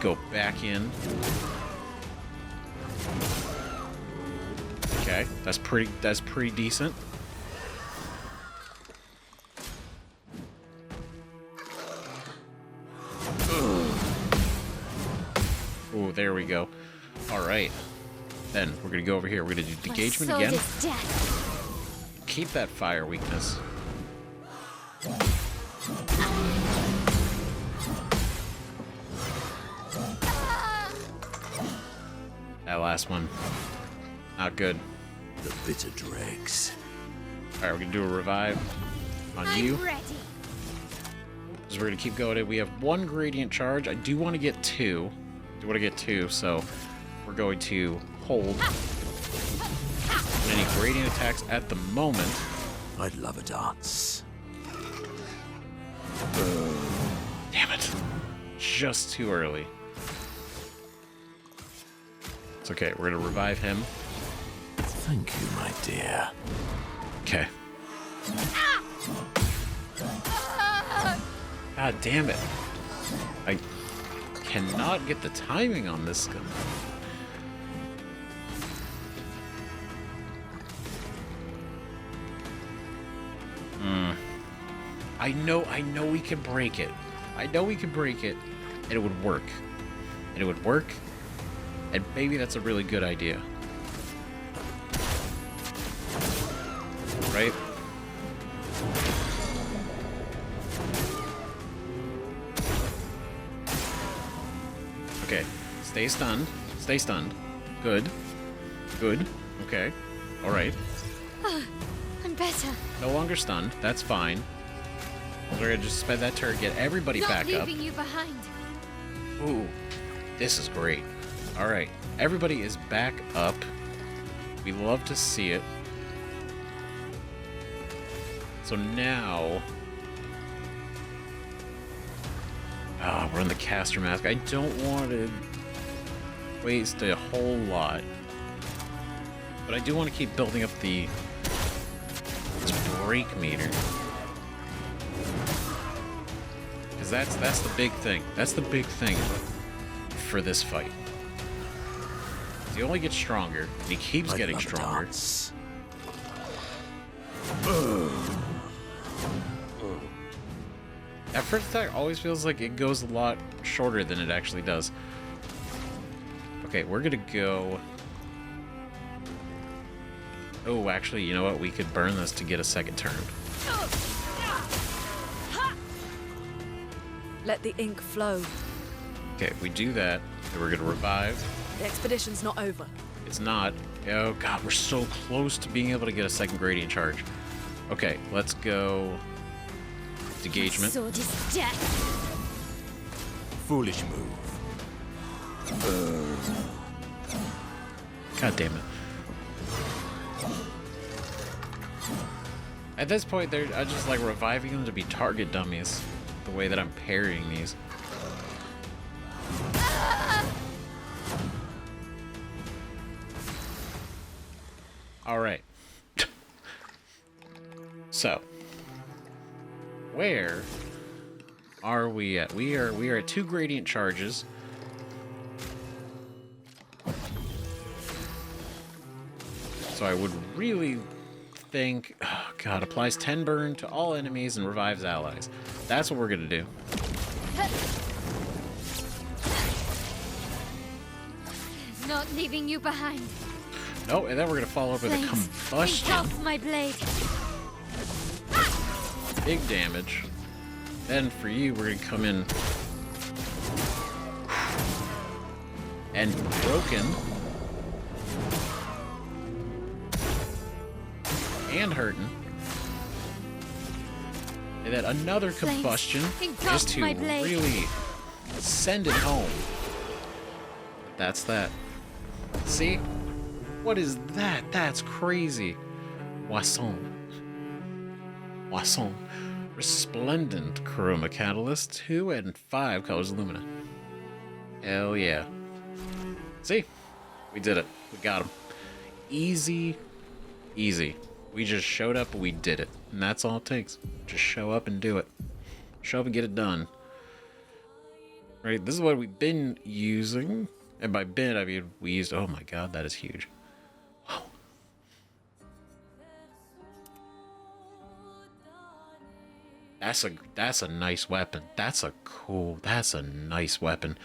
go back in. Okay, that's pretty decent. Oh, there we go. All right. Then we're gonna go over here. We're gonna do engagement My sword again. is death. Keep that fire weakness. That last one. Not good. The bitter dregs. Alright, we're gonna do a revive on you. I'm ready. So we're gonna keep going. We have 1 gradient charge. I do want to get 2. So we're going to hold any gradient attacks at the moment. I'd love a dance. Damn it. Just too early. It's okay. We're gonna revive him. Thank you, my dear. Okay. God damn it. I cannot get the timing on this gun. I know we can break it. And it would work. And maybe that's a really good idea. Right? Okay. Stay stunned. Good. Okay. Alright. I'm better. No longer stunned. That's fine. We're gonna just spend that turn, get everybody Not back up. leaving you behind. Ooh. This is great. All right, everybody is back up. We love to see it. So now... we're in the caster mask. I don't want to waste a whole lot. But I do want to keep building up this break meter. Because that's the big thing. That's the big thing for this fight. He only gets stronger, and he keeps getting stronger. That first attack always feels like it goes a lot shorter than it actually does. Okay, we're gonna go... Oh, actually, you know what? We could burn this to get a second turn. Let the ink flow. Okay, if we do that, then we're gonna revive. The expedition's not over. It's not. Oh god, we're so close to being able to get a second gradient charge. Okay, let's go... Engagement. Sword is death. Foolish move. God damn it. At this point, they're just like reviving them to be target dummies. The way that I'm parrying these. All right. So, where are we at? We are at 2 gradient charges. So I would really think, oh god, applies 10 burn to all enemies and revives allies. That's what we're gonna do. Not leaving you behind. No, and then we're gonna follow up with a combustion. Off my blade. Big damage. Then for you, we're gonna come in and broken and hurting, and then another combustion just to really send it home. That's that. See? What is that? That's crazy. Moisson. Moisson. Resplendent Chroma Catalyst, 2 and 5 colors of Lumina. Hell yeah. See? We did it. We got him. Easy. Easy. We just showed up and we did it. And that's all it takes. Just show up and do it. Show up and get it done. Right? This is what we've been using. And by been, I mean we used... Oh my god, that is huge. Wow. That's a nice weapon. That's a nice weapon.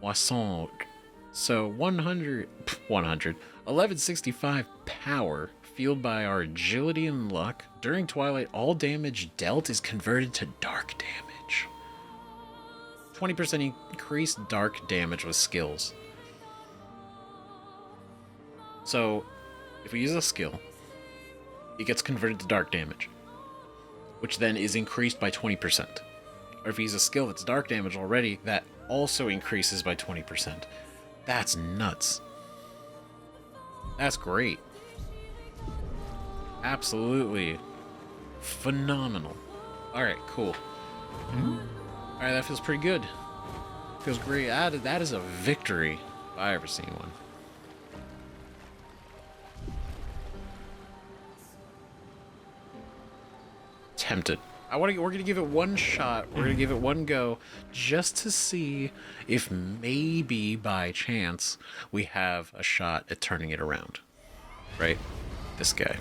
Moisson. So 1165 power, fueled by our agility and luck. During Twilight, all damage dealt is converted to dark damage. 20% increased dark damage with skills. So, if we use a skill, it gets converted to dark damage, which then is increased by 20%. Or if we use a skill that's dark damage already, that also increases by 20%. That's nuts. That's great. Absolutely phenomenal. Alright, cool. Alright, that feels pretty good. Feels great. That is a victory if I ever seen one. Tempted. We're gonna give it one shot. We're gonna give it one go, just to see if maybe by chance we have a shot at turning it around. Right? This guy.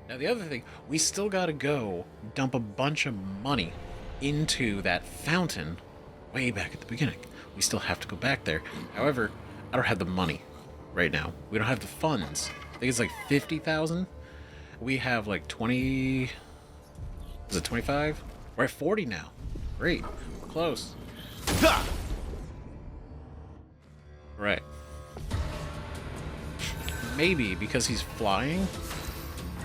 Now the other thing, we still gotta go dump a bunch of money into that fountain way back at the beginning. We still have to go back there. However, I don't have the money right now. We don't have the funds. I think it's like 50,000. We have like 20... Is it 25? We're at 40 now. Great. We're close. Right. Maybe because he's flying,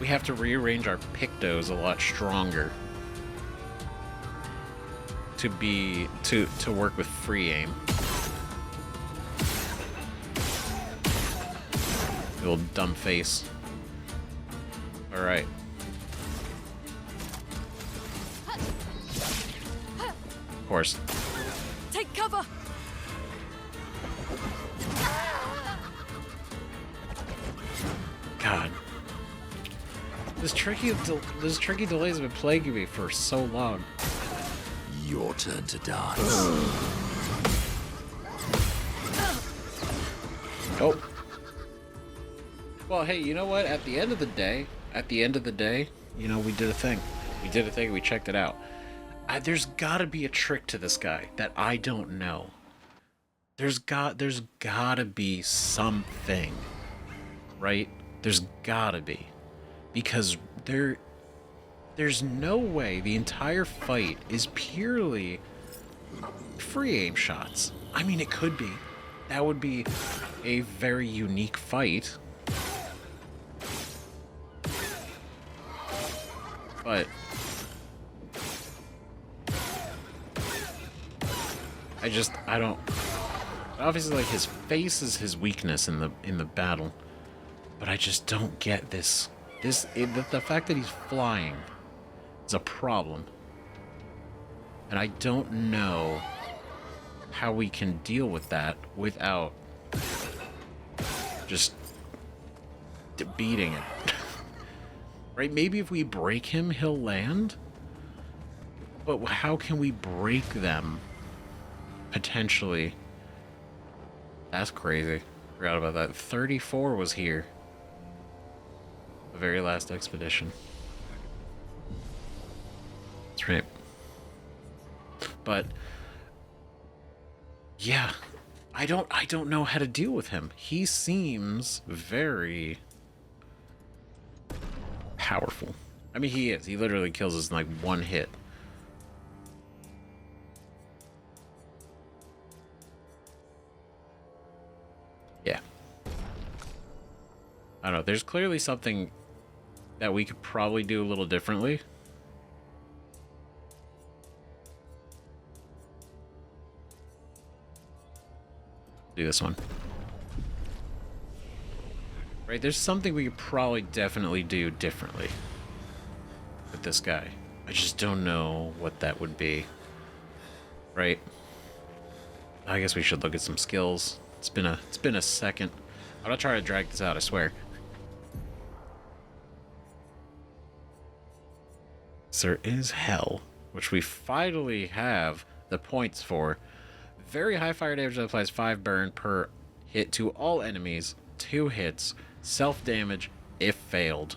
we have to rearrange our pictos a lot stronger. to work with free aim. Little dumb face. All right. Of course. Take cover! God. This tricky delays have been plaguing me for so long. Your turn to dance. Oh. Well, hey, you know what? At the end of the day, you know, we did a thing. We checked it out. There's gotta be a trick to this guy that I don't know. There's gotta be something, right? There's gotta be. Because there's no way the entire fight is purely free aim shots. I mean, it could be. That would be a very unique fight. But I don't. Obviously, like, his face is his weakness in the battle, but I just don't get this. The fact that he's flying is a problem, and I don't know how we can deal with that without just beating it. Right? Maybe if we break him, he'll land. But how can we break them? Potentially. That's crazy. Forgot about that. 34 was here. The very last expedition. That's right. But yeah, I don't know how to deal with him. He seems very powerful. I mean, he is. He literally kills us in like one hit. Yeah. I don't know. There's clearly something that we could probably do a little differently. Do this one. Right, there's something we could probably definitely do differently with this guy. I just don't know what that would be. Right? I guess we should look at some skills. It's been a second. I'm not trying to drag this out, I swear. So there is Hell, which we finally have the points for. Very high fire damage that applies 5 burn per hit to all enemies. 2 hits. Self-damage if failed.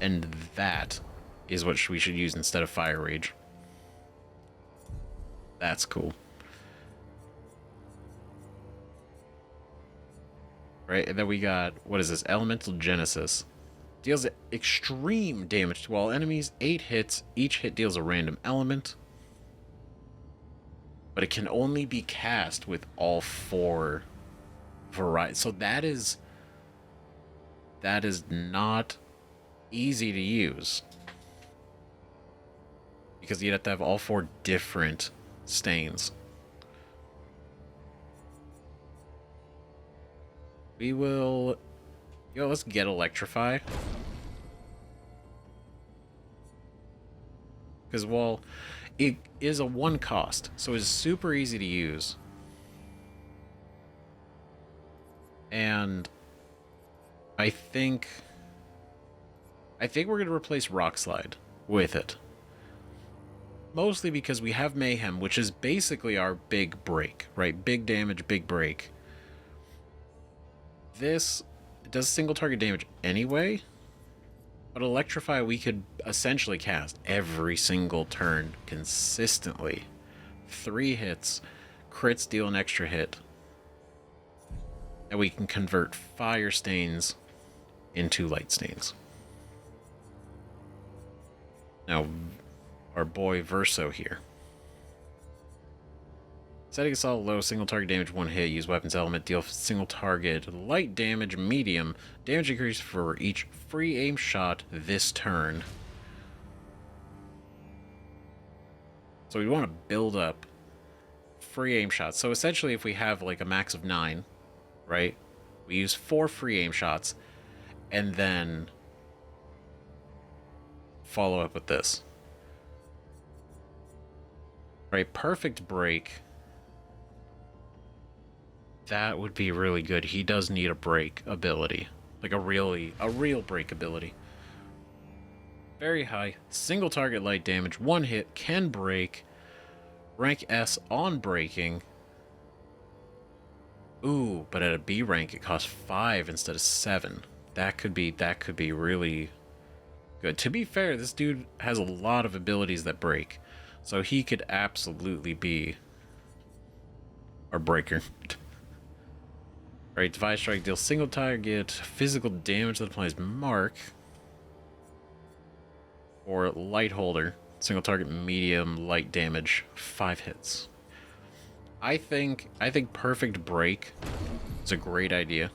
And that is what we should use instead of Fire Rage. That's cool. Right, and then we got, what is this? Elemental Genesis. Deals extreme damage to all enemies. 8 hits. Each hit deals a random element. But it can only be cast with all 4 varieties. So that is not easy to use. Because you'd have to have all 4 different stains. We will... let's get Electrify. Because, well, it is a 1 cost, so it's super easy to use. And I think we're going to replace Rock Slide with it. Mostly because we have Mayhem, which is basically our big break, right? Big damage, big break. This does single target damage anyway, but Electrify we could essentially cast every single turn consistently. 3 hits, crits deal an extra hit, and we can convert fire stains into light stains. Now, our boy Verso here. Setting assault low, single target damage 1 hit, use weapons element, deal single target light damage medium, damage increase for each free aim shot this turn. So we want to build up free aim shots. So essentially, if we have like a max of 9, right? We use 4 free aim shots, and then follow up with this. Right, perfect break. That would be really good. He does need a break ability. Like a real break ability. Very high. Single target light damage. 1 hit. Can break. Rank S on breaking. Ooh, but at a B rank it costs 5 instead of 7. That could be really good. To be fair, this dude has a lot of abilities that break. So he could absolutely be our breaker. Right, Divine Strike deals single target physical damage that applies mark. Or Light Holder, single target medium light damage, 5 hits. I think perfect break is a great idea.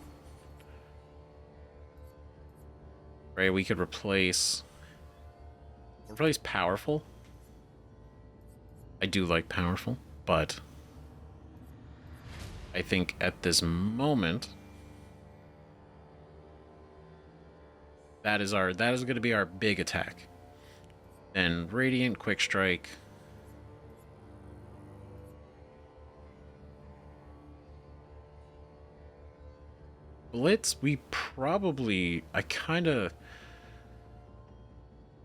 Right, we could replace powerful. I do like powerful, but I think at this moment that is going to be our big attack. Then Radiant, Quick Strike. Blitz, we probably... I kind of...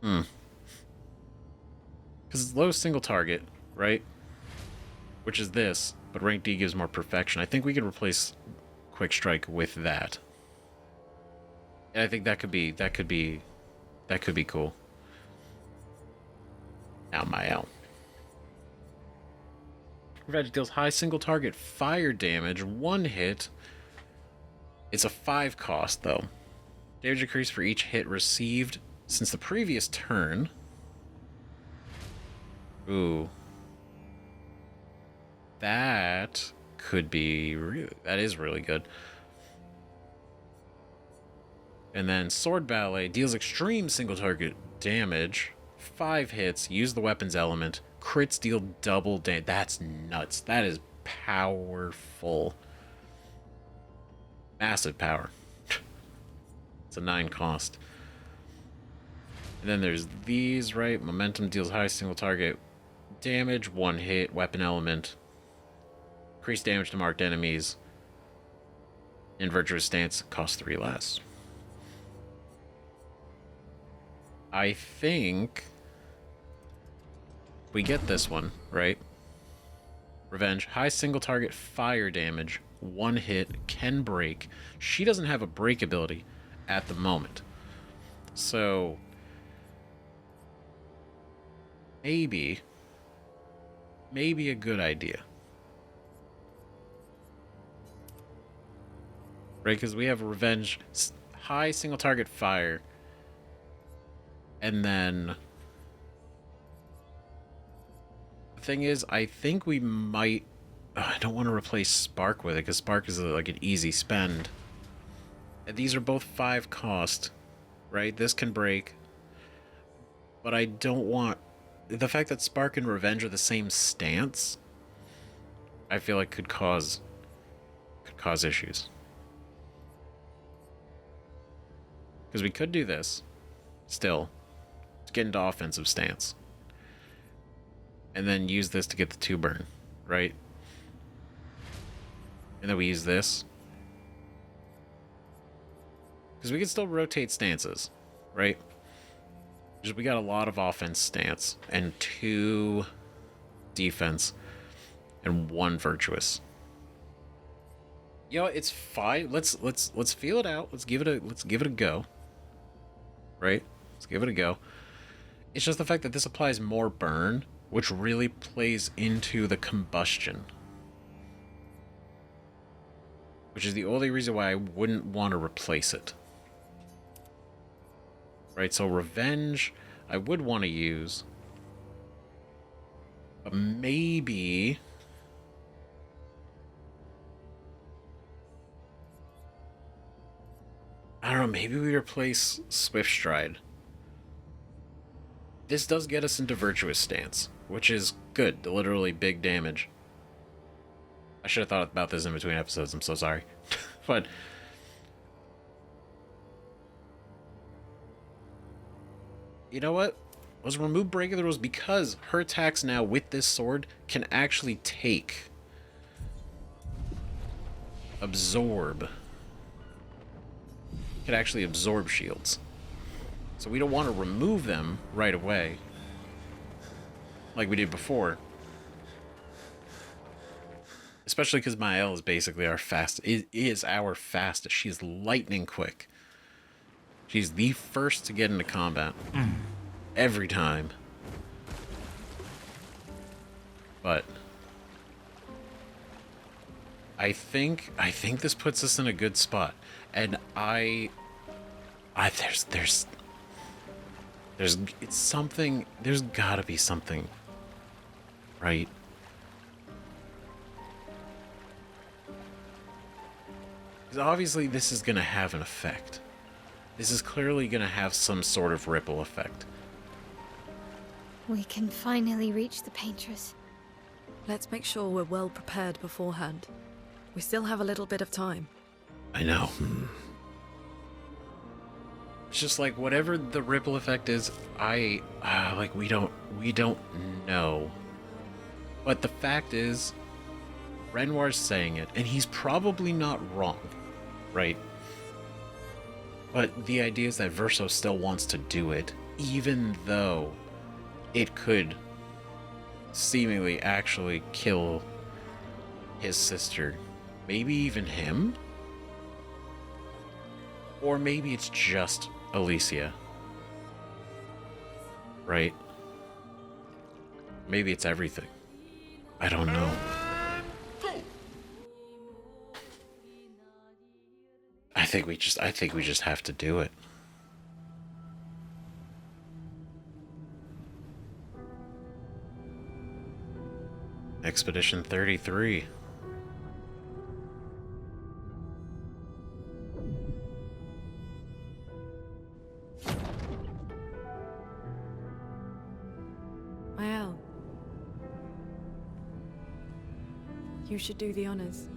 Because it's low single target, right? Which is this, but rank D gives more perfection. I think we could replace Quick Strike with that. And I think that could be cool. Now Maelle. Revenge deals high single target fire damage, 1 hit. It's a 5 cost though. Damage increase for each hit received since the previous turn. Ooh. That could be that is really good. And then Sword Ballet deals extreme single target damage, 5 hits, use the weapon's element, crits deal double damage. That's nuts. That is powerful. Massive power. It's a 9 cost. And then there's these, right? Momentum deals high single target damage, 1 hit, weapon element. Increase damage to marked enemies. In Virtuous Stance, costs 3 less. I think we get this one, right? Revenge, high single target fire damage, 1 hit, can break. She doesn't have a break ability at the moment. So maybe a good idea. Right, because we have Revenge, high single target fire, and then the thing is, I think we might... I don't want to replace Spark with it, because Spark is like an easy spend. And these are both 5 cost, right? This can break, but I don't want... The fact that Spark and Revenge are the same stance, I feel like could cause issues. Because we could do this, still, to get into offensive stance. And then use this to get the 2 burn, right? And then we use this. Because we can still rotate stances, right? Just we got a lot of offense stance, and 2 defense, and 1 virtuous. You know, it's fine. Let's feel it out. Let's give it a go. Right? Let's give it a go. It's just the fact that this applies more burn, which really plays into the combustion. Which is the only reason why I wouldn't want to replace it. Right, so Revenge, I would want to use. But maybe... I don't know, maybe we replace Swift Stride. This does get us into Virtuous Stance, which is good. Literally big damage. I should have thought about this in between episodes. I'm so sorry. But you know what? Was remove Break of the Rules because her attacks now with this sword can actually absorb shields. So we don't want to remove them right away like we did before. Especially because Maelle is basically our fastest. She's lightning quick. She's the first to get into combat. Every time. But I think this puts us in a good spot. And there's gotta be something, right? Because obviously this is gonna have an effect. This is clearly gonna have some sort of ripple effect. We can finally reach the Paintress. Let's make sure we're well prepared beforehand. We still have a little bit of time. I know. It's just like whatever the ripple effect is, we don't know. But the fact is, Renoir's saying it, and he's probably not wrong, right? But the idea is that Verso still wants to do it, even though it could seemingly actually kill his sister. Maybe even him? Or maybe it's just Alicia. Right? Maybe it's everything. I don't know. I think we just have to do it. Expedition 33. Maelle. You should do the honors.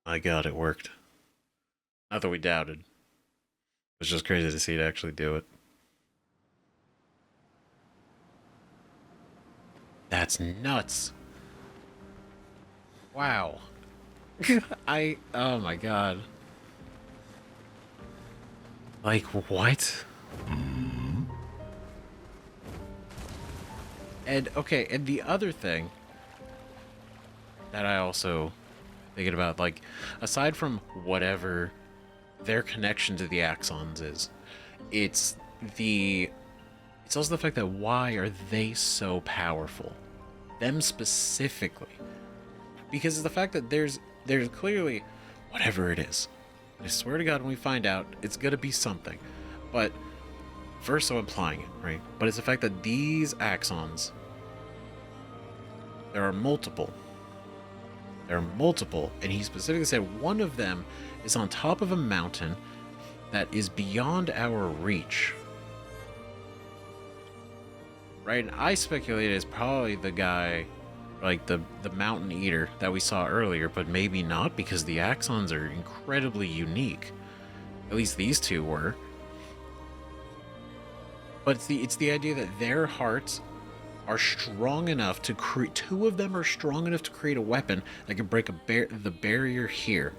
My God, it worked. Not that we doubted. It's just crazy to see it actually do it. That's nuts. Wow. Oh my God. Like, what? And, okay, and the other thing that I also thinking about, like, aside from whatever their connection to the Axons is, it's also the fact that why are they so powerful? Them specifically. Because it's the fact that there's clearly whatever it is. I swear to God, when we find out, it's gonna be something. But Verso implying it, right? But it's the fact that these Axons, there are multiple. There are multiple, and he specifically said one of them is on top of a mountain that is beyond our reach. Right? And I speculated it's probably the guy, like the mountain eater that we saw earlier, but maybe not, because the Axons are incredibly unique. At least these two were. But it's the idea that their hearts are strong enough to create, two of them are strong enough to create a weapon that can break the barrier here.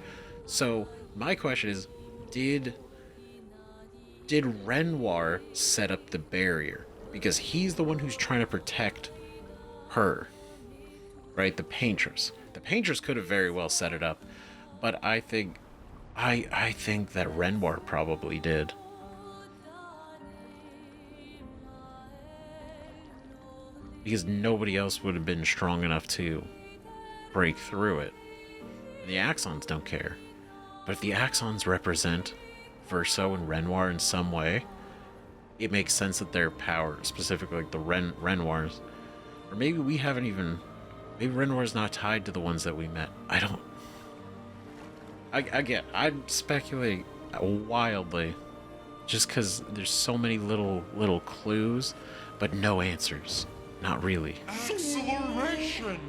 So my question is, did did Renoir set up the barrier? Because he's the one who's trying to protect her, right? The Paintress. The Paintress could have very well set it up, but I think that Renoir probably did. Because nobody else would have been strong enough to break through it. The Axons don't care. But if the Axons represent Verso and Renoir in some way, it makes sense that their power, specifically like the Renoirs, or maybe we haven't even, maybe Renoir's not tied to the ones that we met. I'd speculate wildly, just because there's so many little clues, but no answers. Not really. Acceleration!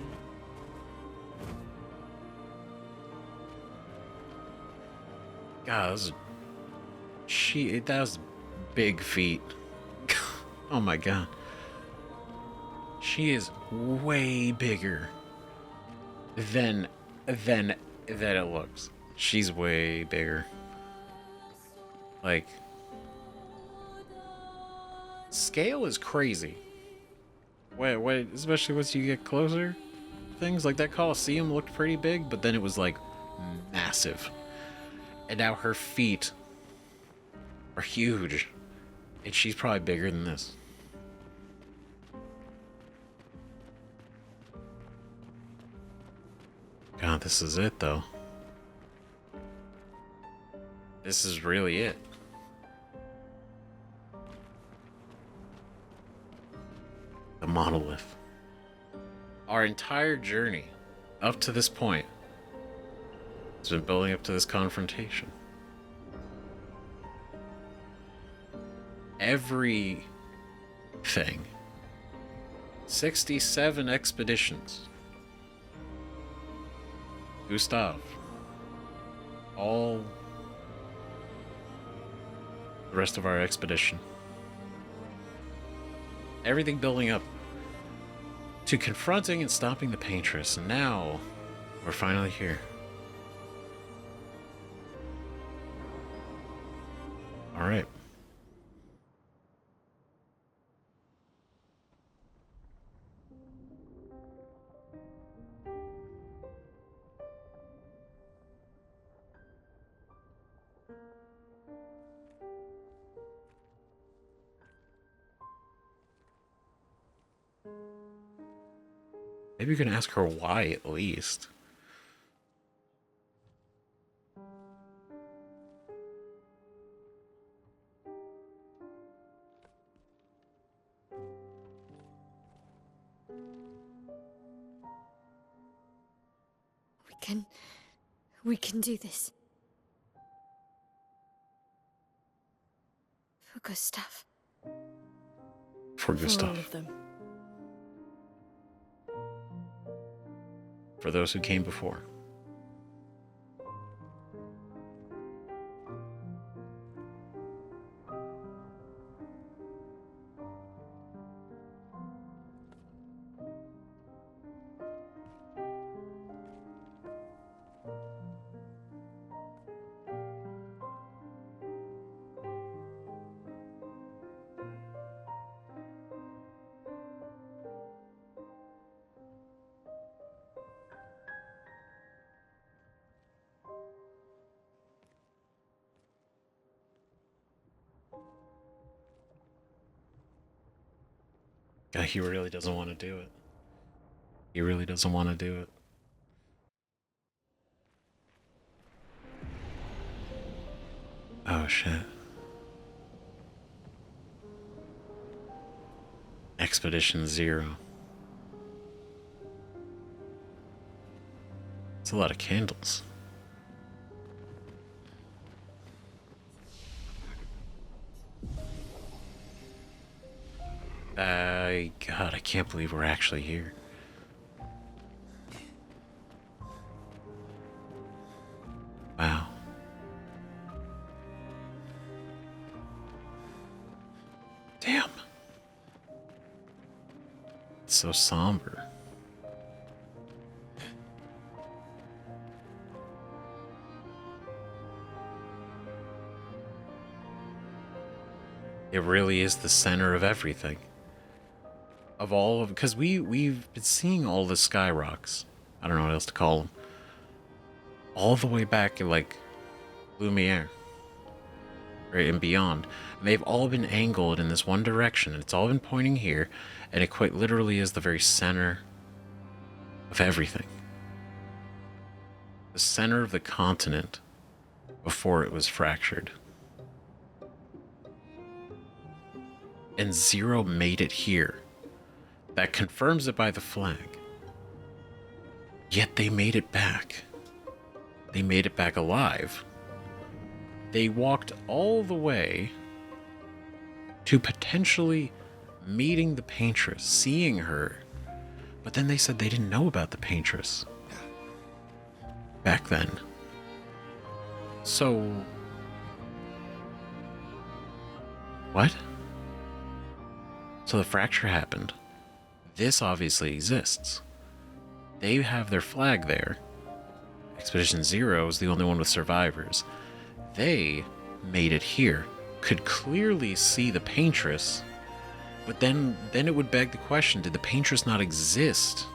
God, that was big feet. Oh my god. She is way bigger than it looks. She's way bigger. Like, scale is crazy. Wait, especially once you get closer. Things like that Colosseum looked pretty big, but then it was like massive. And now her feet are huge. And she's probably bigger than this. God, this is it though. This is really it. The monolith. Our entire journey up to this point has been building up to this confrontation. Everything. 67 expeditions. Gustav. All the rest of our expedition. Everything building up to confronting and stopping the Paintress, and now we're finally here. All right. Maybe you can ask her why at least. We can do this. For Gustav. For Gustav. all of them. For those who came before. God, he really doesn't want to do it. He really doesn't want to do it. Oh shit. Expedition 0. It's a lot of candles. God, I can't believe we're actually here. Wow. Damn. It's so somber. It really is the center of everything. Of all of, because we've been seeing all the sky rocks. I don't know what else to call them. All the way back in like Lumiere, right, and beyond. And they've all been angled in this one direction. And it's all been pointing here, and it quite literally is the very center of everything. The center of the continent before it was fractured. And Zero made it here. That confirms it by the flag. Yet they made it back. They made it back alive. They walked all the way to potentially meeting the Paintress, seeing her. But then they said they didn't know about the Paintress back then. So... what? So the fracture happened. This obviously exists. They have their flag there. Expedition Zero is the only one with survivors. They made it here. Could clearly see the Paintress. But then it would beg the question, did the Paintress not exist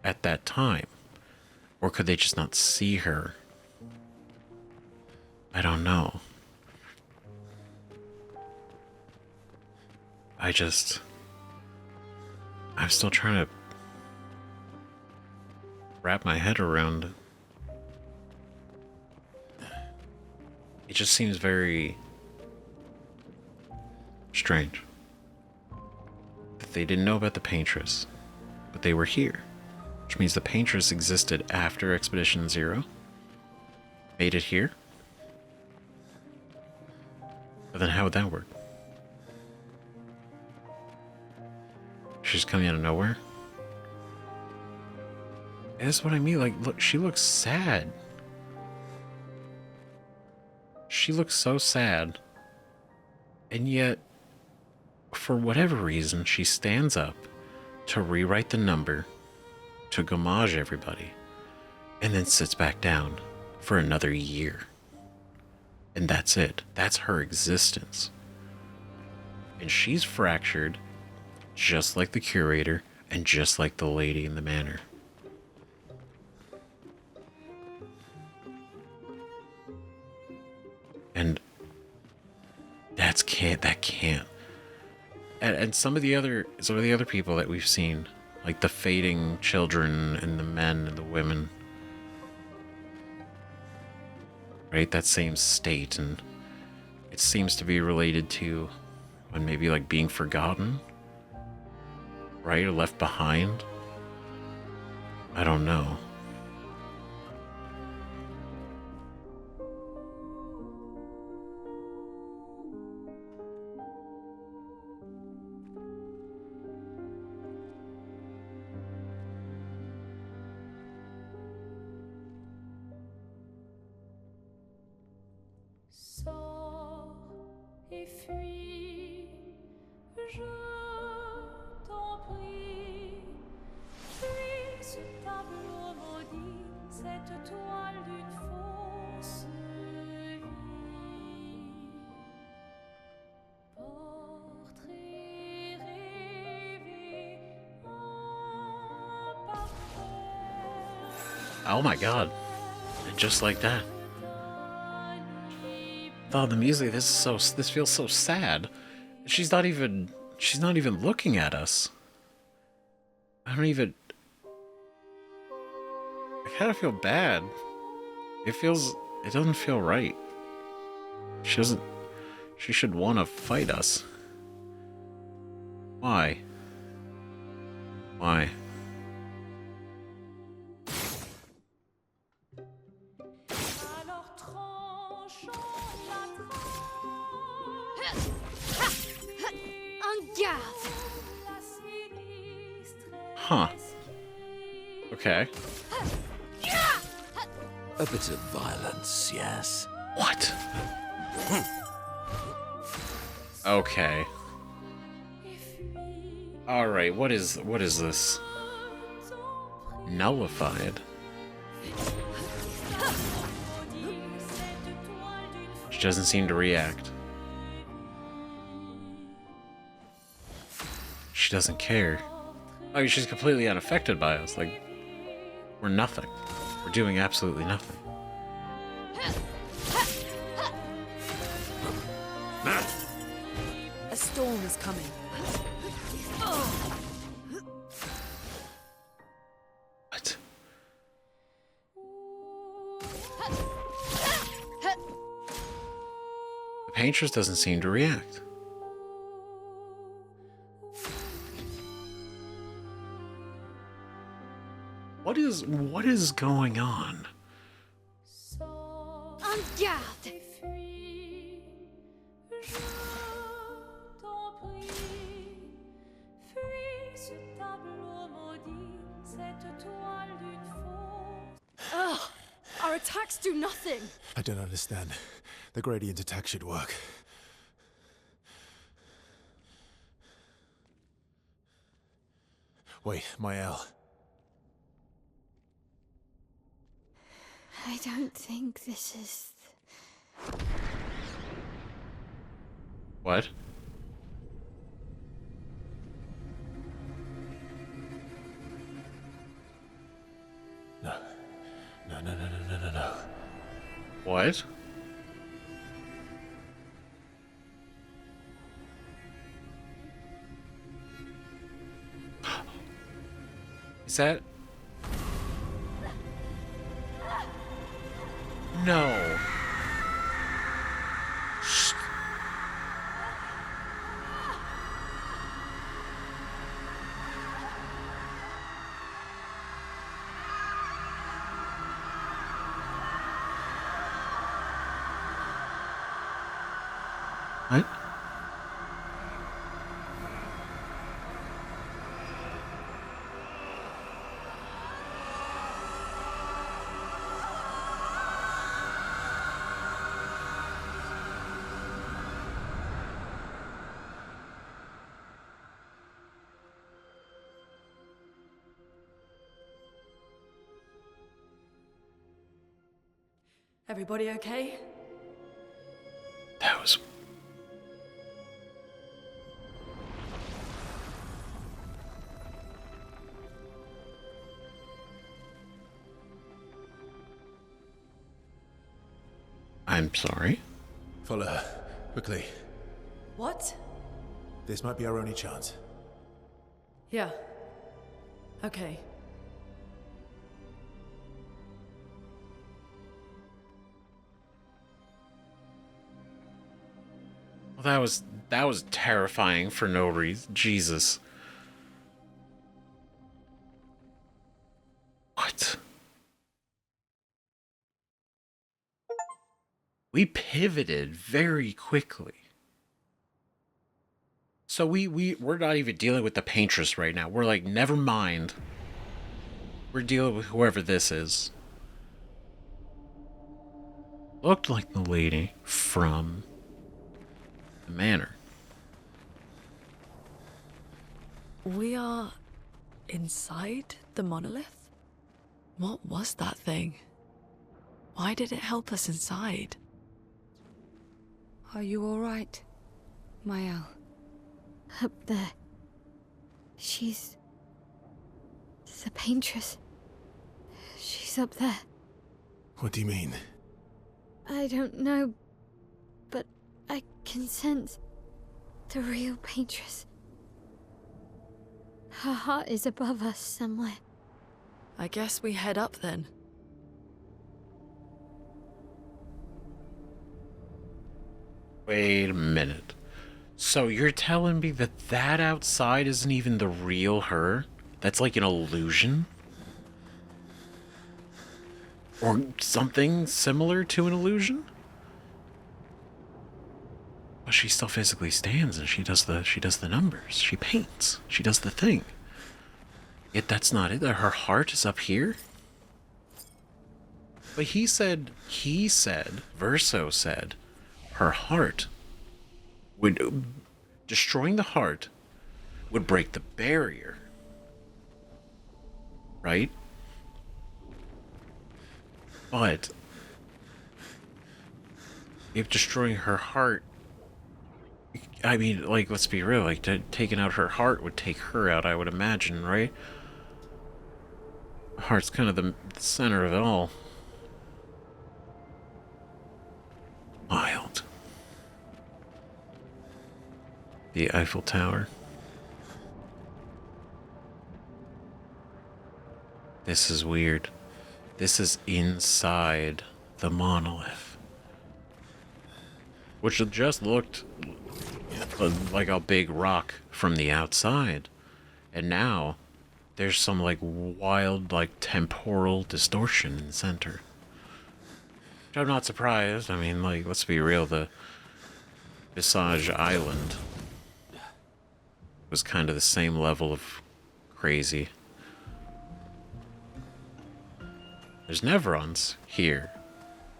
at that time? Or could they just not see her? I don't know. I'm still trying to wrap my head around. It just seems very strange that they didn't know about the Paintress, but they were here, which means the Paintress existed after Expedition Zero, made it here. But then how would that work? She's coming out of nowhere? And that's what I mean, like, look, she looks sad. She looks so sad. And yet, for whatever reason, she stands up to rewrite the number, to gommage everybody, and then sits back down for another year. And that's it. That's her existence. And she's fractured, just like the curator, and just like the lady in the manor. And that can't. And some of the other people that we've seen, like the fading children and the men and the women, right? That same state, and it seems to be related to when maybe like being forgotten, right? Or left behind. I don't know. Sors et fuis, je t'en prie. Fuis ce tableau maudit, cette toile d'une fausse vie. Portrait rêvé en parfum. Oh my god. Just like that. Oh, the music, this feels so sad. She's not even looking at us. I kind of feel bad. It doesn't feel right. She should want to fight us. Why? Why? Huh. Okay. A bit of violence, yes. What? Okay. Alright, what is this? Nullified. doesn't seem to react. She doesn't care. Like, she's completely unaffected by us. Like, we're nothing. We're doing absolutely nothing. A storm is coming. What? The Paintress doesn't seem to react. What is going on? En garde! Ugh! Our attacks do nothing! I don't understand. The gradient attack should work. Wait, Maelle. I don't think this is... What? No. No. What? Is that... No. What? Everybody okay? That was... I'm sorry. Follow her. Quickly. What? This might be our only chance. Yeah. Okay. Well, that was terrifying for no reason. Jesus. What? We pivoted very quickly. So we're not even dealing with the Paintress right now. We're like, never mind. We're dealing with whoever this is. Looked like the lady from the manor. We are inside the monolith? What was that thing? Why did it help us inside? Are you all right, Maelle? Up there. She's... the Paintress. She's up there. What do you mean? I don't know, but I can sense the real Paintress. Her heart is above us somewhere. I guess we head up then. Wait a minute. So you're telling me that that outside isn't even the real her? That's like an illusion? Or something similar to an illusion? But she still physically stands and she does the numbers. She paints. She does the thing. Yet that's not it. Her heart is up here? But he said, Verso said, her heart would, destroying the heart would break the barrier. Right? if destroying her heart, I mean, like, let's be real, like, taking out her heart would take her out, I would imagine, right? Heart's kind of the center of it all. Wild. The Eiffel Tower. This is weird. This is inside the monolith. Which just looked like a big rock from the outside. And now there's some like wild, like temporal distortion in the center. Which I'm not surprised. I mean, like, let's be real, the Visage Island was kind of the same level of crazy. There's Nevrons here.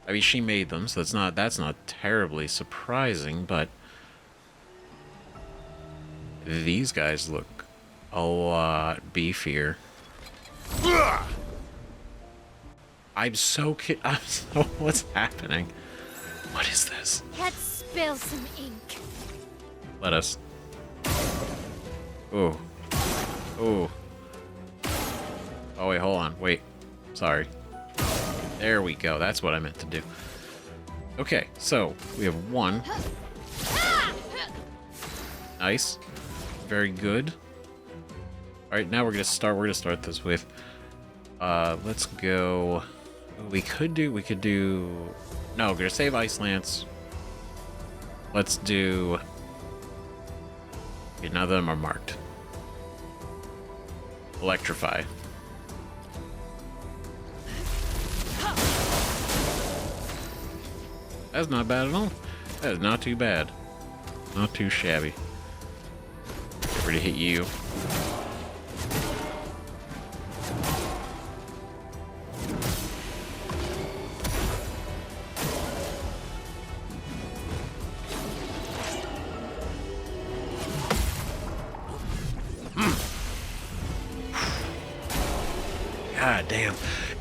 I mean, she made them, so that's not terribly surprising, but these guys look a lot beefier. What's happening? What is this? Let's spill some ink. Let us. Ooh. Ooh. Oh, wait, hold on. Wait. Sorry. There we go. That's what I meant to do. Okay, so we have one. Nice. Very good. Alright, now we're gonna start this with let's go. We could do no, we're gonna save Ice Lance. Let's do. Okay, none of them are marked. Electrify. That's not bad at all. That is not too bad. Not too shabby. Ready to hit you. God damn.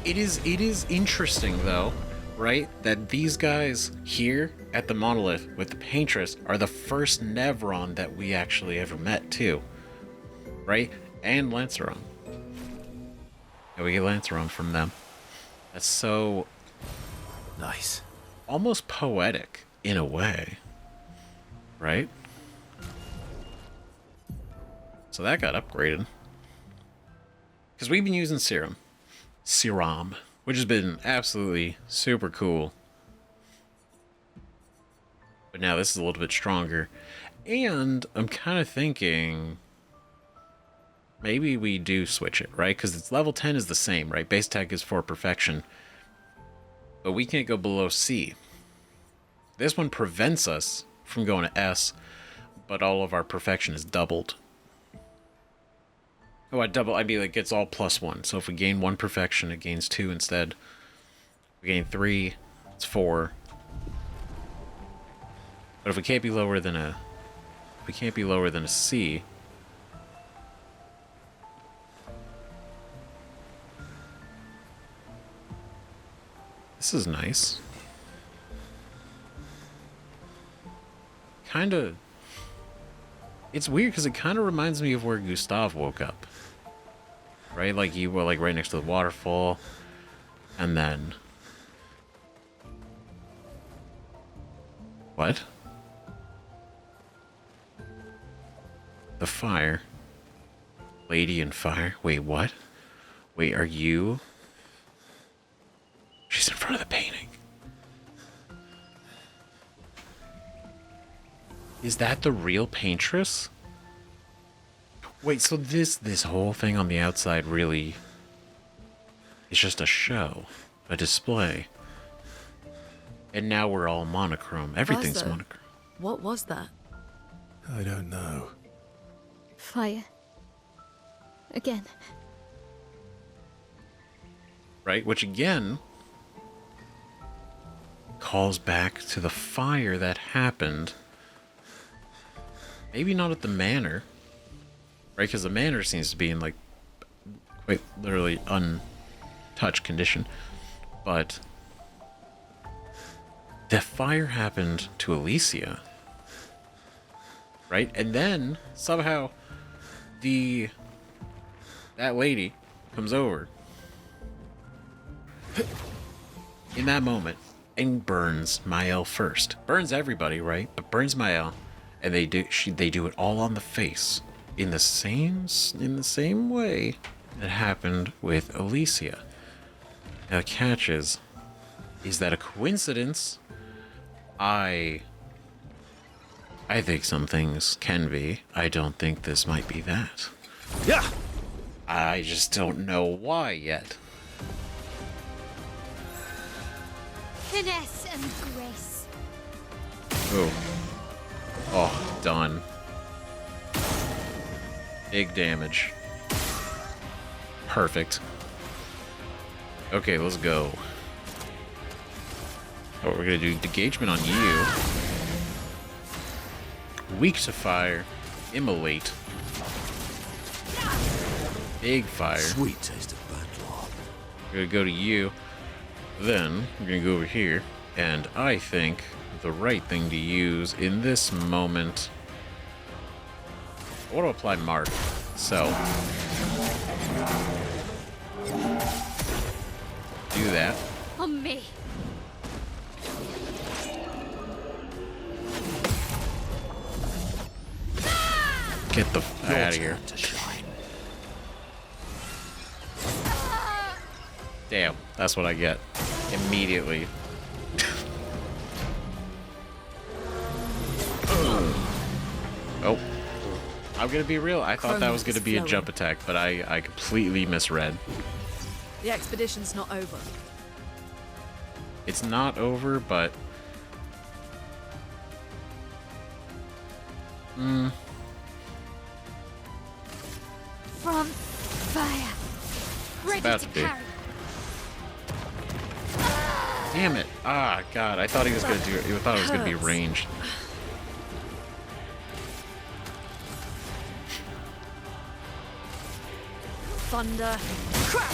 It is interesting though, right? That these guys here at the monolith with the Paintress are the first Nevron that we actually ever met too. Right? And Lanceron. Yeah, we get Lanceron from them. That's so Nice. almost poetic in a way. Right? So that got upgraded. Because we've been using Serum, which has been absolutely super cool. But now this is a little bit stronger. And I'm kind of thinking maybe we do switch it, right? Because it's level 10 is the same, right? Base attack is for perfection. But we can't go below C. This one prevents us from going to S, but all of our perfection is doubled. Oh, I mean, it gets all +1. So if we gain 1 perfection, it gains 2 instead. If we gain 3, it's 4. But if we can't be lower than a C, this is nice. Kinda. It's weird because it kind of reminds me of where Gustav woke up. Right? Like you were like right next to the waterfall. And then. What? The fire. Lady in fire. Wait, what? Wait, are you? She's in front of the painting. Is that the real Paintress? Wait, so this whole thing on the outside really is just a show, a display. And now we're all monochrome. Everything's Verso, monochrome. what was that? I don't know. Fire. Again. Right? Which again calls back to the fire that happened. Maybe not at the manor. Right? Because the manor seems to be in like quite literally untouched condition. But the fire happened to Alicia, right? And then somehow that lady comes over in that moment and burns Maelle first. Burns everybody, right? But burns Maelle, and they do it all on the face in the same way that happened with Alicia. Now the catch is that a coincidence? I think some things can be. I don't think this might be that. Yeah. I just don't know why yet. Finesse and grace. Oh. Oh, done. Big damage. Perfect. Okay, let's go. Oh, we're gonna do engagement on you. Weak to fire. Immolate. Big fire. Sweet taste of battle. We're gonna go to you. Then we're gonna go over here. And I think the right thing to use in this moment. I want to apply Mark. So do that. On me. Get the f out of here. To shine. Damn, that's what I get. Immediately. Oh. I'm gonna be real. I thought that was gonna be a jump attack, but I completely misread. The expedition's not over. It's not over, but... From fire. Ready about to to be. carry. Damn it. Ah, God. I thought he was gonna do it. I thought it was gonna be Hurts. ranged. Thunder. Crap!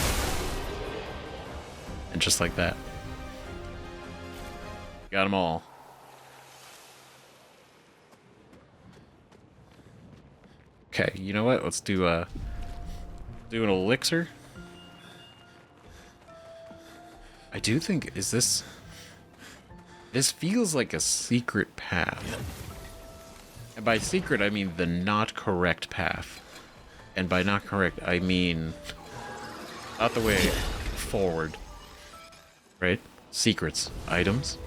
And just like that. Got them all. Okay, you know what? Let's do an elixir. I do think, this feels like a secret path. And by secret, I mean the not correct path. And by not correct, I mean not the way forward. Right? Secrets. Items.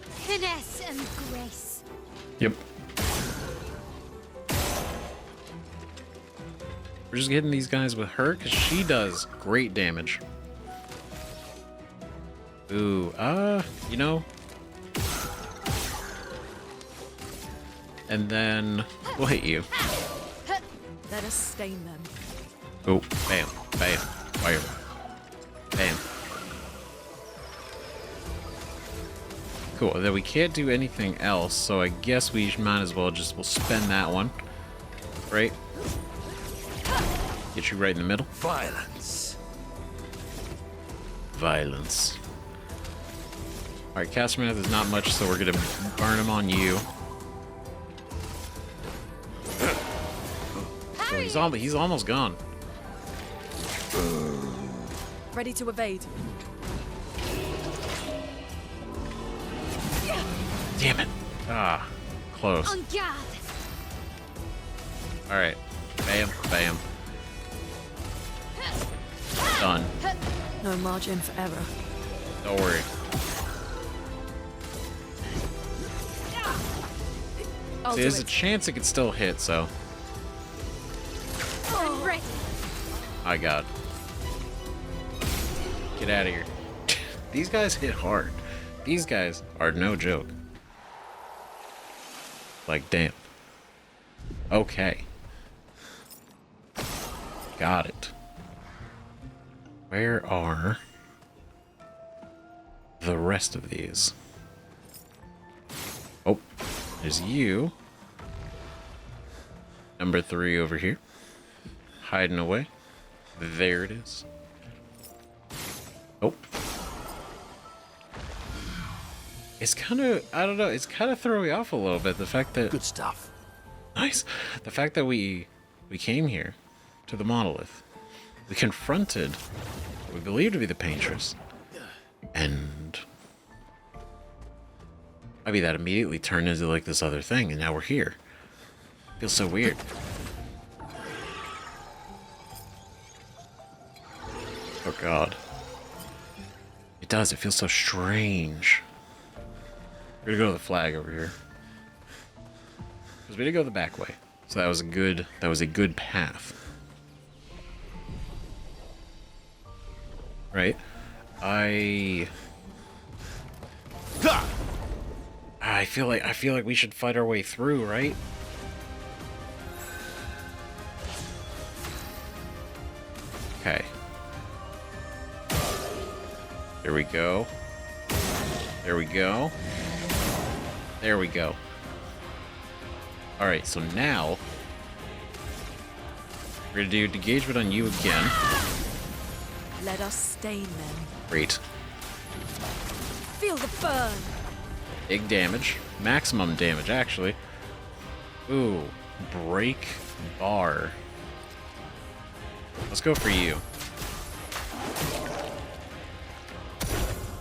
Finesse and grace. Yep. We're just hitting these guys with her because she does great damage. Ooh, you know. And then we'll hit you. Let us stain them. Oh, bam, bam, fire, bam. Cool, then we can't do anything else, so I guess we might as well we'll spend that one. Right? Get you right in the middle. Violence. Violence. Alright, caster math is not much, so we're gonna burn him on you. So he's almost gone. Ready to evade. Damn it. Ah, close. On guard. Alright. Bam, bam. Done. No margin for error. Don't worry. I'll See, do there's a it. chance it could still hit, so. I'm ready. My God. Get out of here. These guys hit hard. These guys are no joke. Like, damn. Okay. Got it. Where are the rest of these? Oh, there's you. Number 3 over here. Hiding away. There it is. Oh. it's kind of, I don't know, it's kind of throwing me off a little bit. The fact that Good stuff. nice, the fact that we came here to the monolith, we confronted what we believe to be the Paintress, and I mean that immediately turned into like this other thing, and now we're here. Feels so weird. Oh god. It does, it feels so strange. We're gonna go to the flag over here. Because we didn't go the back way. So that was a good path. Right? I feel like we should fight our way through, right? Okay. There we go. There we go. There we go. Alright, so now we're gonna do engagement on you again. Let us stain them. Great. Feel the burn. Big damage. Maximum damage, actually. Ooh. Break bar. Let's go for you.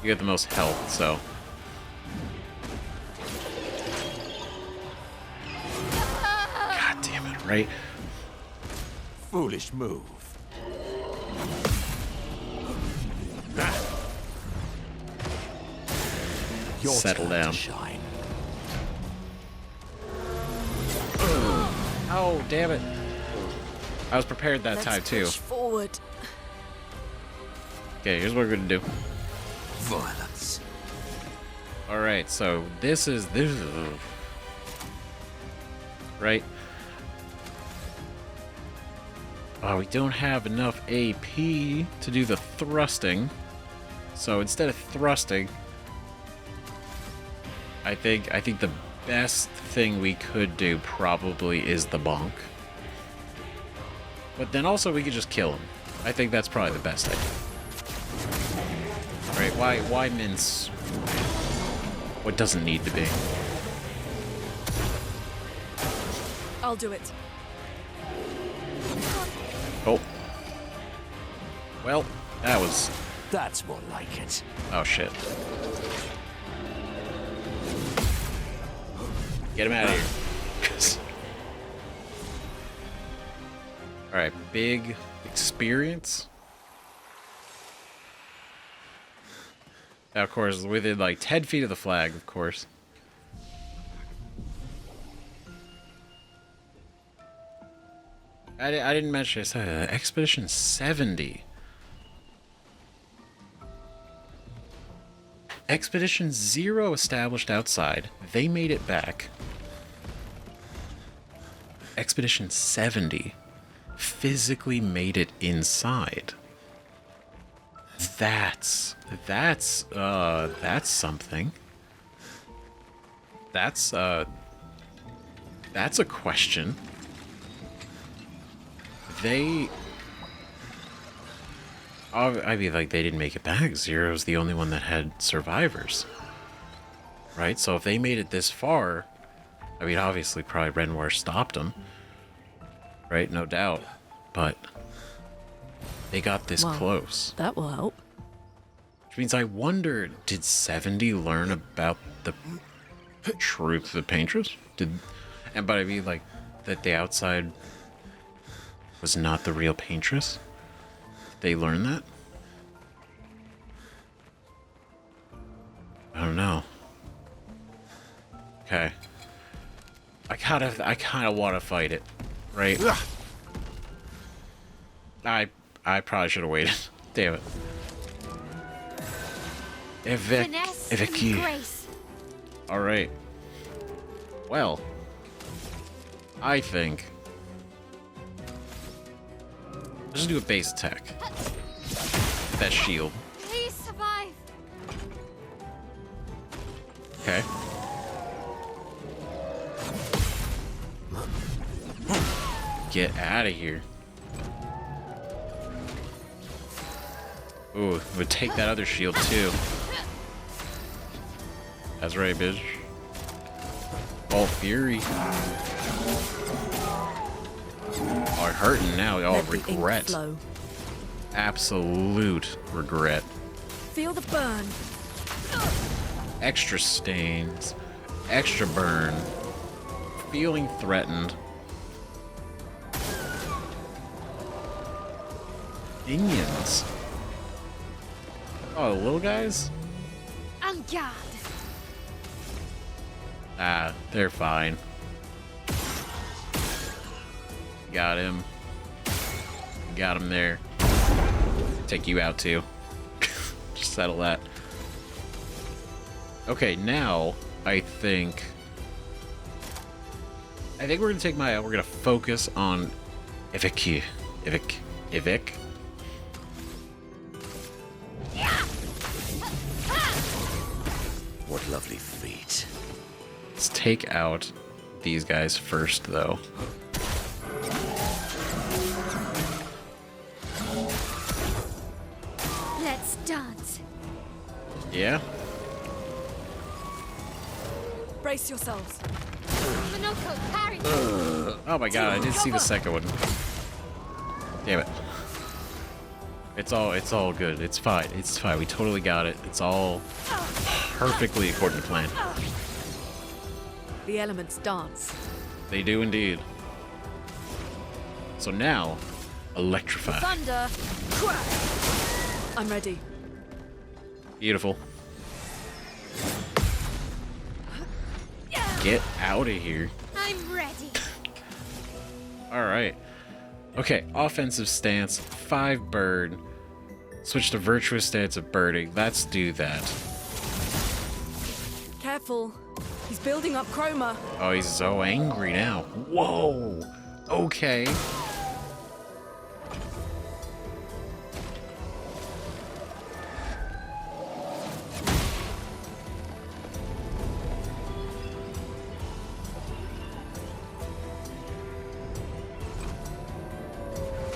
You get the most health, so. God damn it, right? Foolish move. Your Settle turn to down. shine. Oh, damn it. I was prepared that time, too. Push forward. Okay, here's what we're gonna do. Violence. Alright, so this is right. Oh, we don't have enough AP to do the thrusting. So instead of thrusting, I think the best thing we could do probably is the bonk. But then also we could just kill him. I think that's probably the best idea. Right, why mince what doesn't need to be? I'll do it. Oh. Well, that was... That's more like it. Oh, shit. Get him out of here. Alright, big experience. Now, of course, within like 10 feet of the flag, of course. I didn't mention this. Expedition 70. Expedition 0 established outside. They made it back. Expedition 70 physically made it inside. That's something. That's a question. I mean, like, they didn't make it back. Zero's the only one that had survivors. Right? So if they made it this far, I mean, obviously, probably Renoir stopped them. Right? No doubt. But they got this close. That will help. Which means I wonder, did 70 learn about the truth of the Paintress? But I mean, like, that the outside was not the real Paintress? They learned that? I don't know. Okay. I kind of want to fight it, right? I probably should have waited. Damn it. Finesse and grace. All right. Well, I think let's just do a base attack. That shield. Please survive. Okay. Get out of here. Ooh, would take that other shield too. That's right, bitch. All fury. Oh, hurting now. Oh, Let the ink regret. flow. Absolute regret. Feel the burn. Extra stains. Extra burn. Feeling threatened. Minions. Oh, little guys? En garde! Ah, they're fine. Got him. Got him there. Take you out too. Just settle that. Okay, now I think we're gonna take Maelle. We're gonna focus on Ivik. What lovely feet. Let's take out these guys first, though. Let's dance. Yeah? Brace yourselves. Monoco, parry! Oh my god, I did see the second one. Damn it. It's all good. It's fine. It's fine. We totally got it. It's all perfectly according to plan. The elements dance. They do indeed. So now, electrify. Thunder. Crack. I'm ready. Beautiful. Get out of here. I'm ready. Alright. Okay, offensive stance, 5 bird. Switch to virtuous stance of birding. Let's do that. Careful. He's building up chroma. Oh, he's so angry now. Whoa! Okay.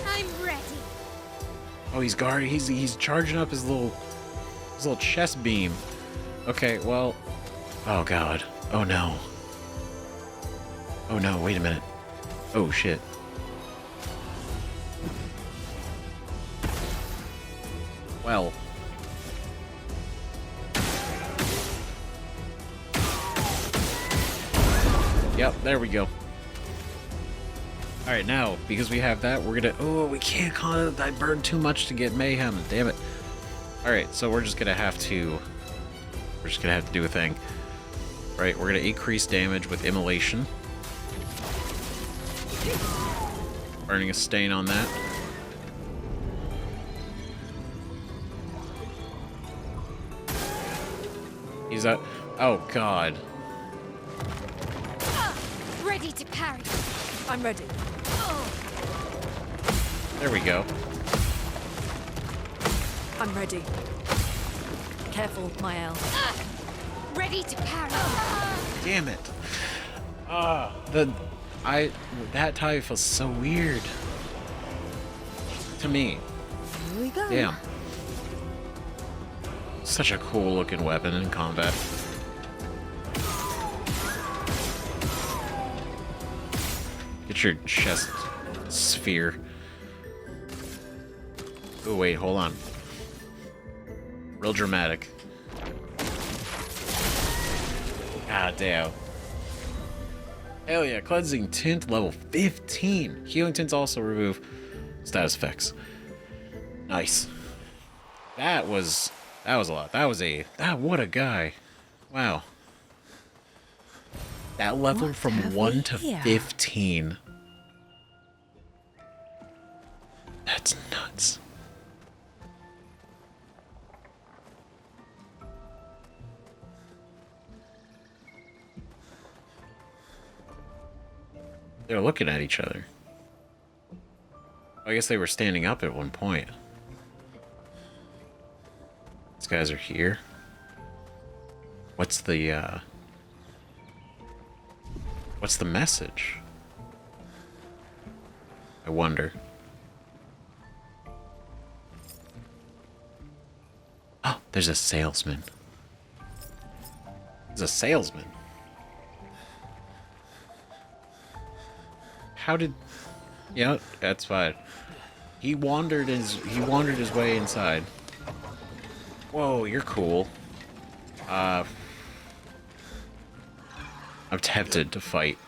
I'm ready. Oh, he's guarding. He's charging up his little chest beam. Okay, well. Oh god. Oh no. Oh no. Wait a minute. Oh shit. Well. Yep. There we go. All right, now, because we have that, we're gonna... Oh, we can't call it that bird too much to get mayhem. Damn it. All right, so we're just gonna have to... We're just gonna have to do a thing. Right, we're gonna increase damage with immolation. Burning a stain on that. He's at... Oh, God. Ready to parry. I'm ready. There we go. I'm ready. Careful, Maelle. Ready to parry. Damn it. That tie feels so weird. To me. Here we go. Damn. Such a cool looking weapon in combat. Get your chest sphere. Oh wait, hold on. Real dramatic. God damn. Hell yeah, cleansing tint level 15. Healing tints also remove status effects. Nice. That was a lot. What a guy. Wow. That leveled What from have 1 we to here? 15. That's nuts. They're looking at each other. I guess they were standing up at one point. These guys are here. What's the message? I wonder. Oh, there's a salesman. He's a salesman. How did... Yeah, that's fine. He wandered his way inside. Whoa, you're cool. I'm tempted to fight.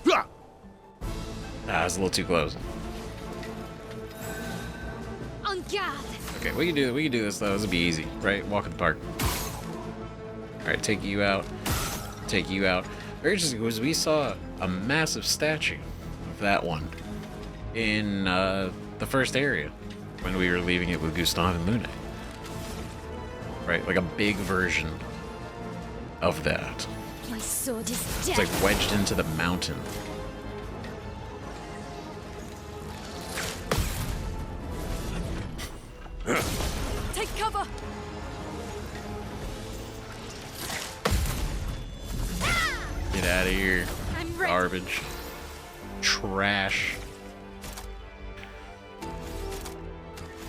Ah, I was a little too close. En garde! Okay, we can do this though. This will be easy, right? Walk in the park. All right, take you out. Take you out. Very interesting was we saw a massive statue of that one in the first area when we were leaving it with Gustav and Lune. Right, like a big version of that. My sword is It's dead! like wedged into the mountain. Take cover! Get out of here. I'm ready! Garbage. Trash.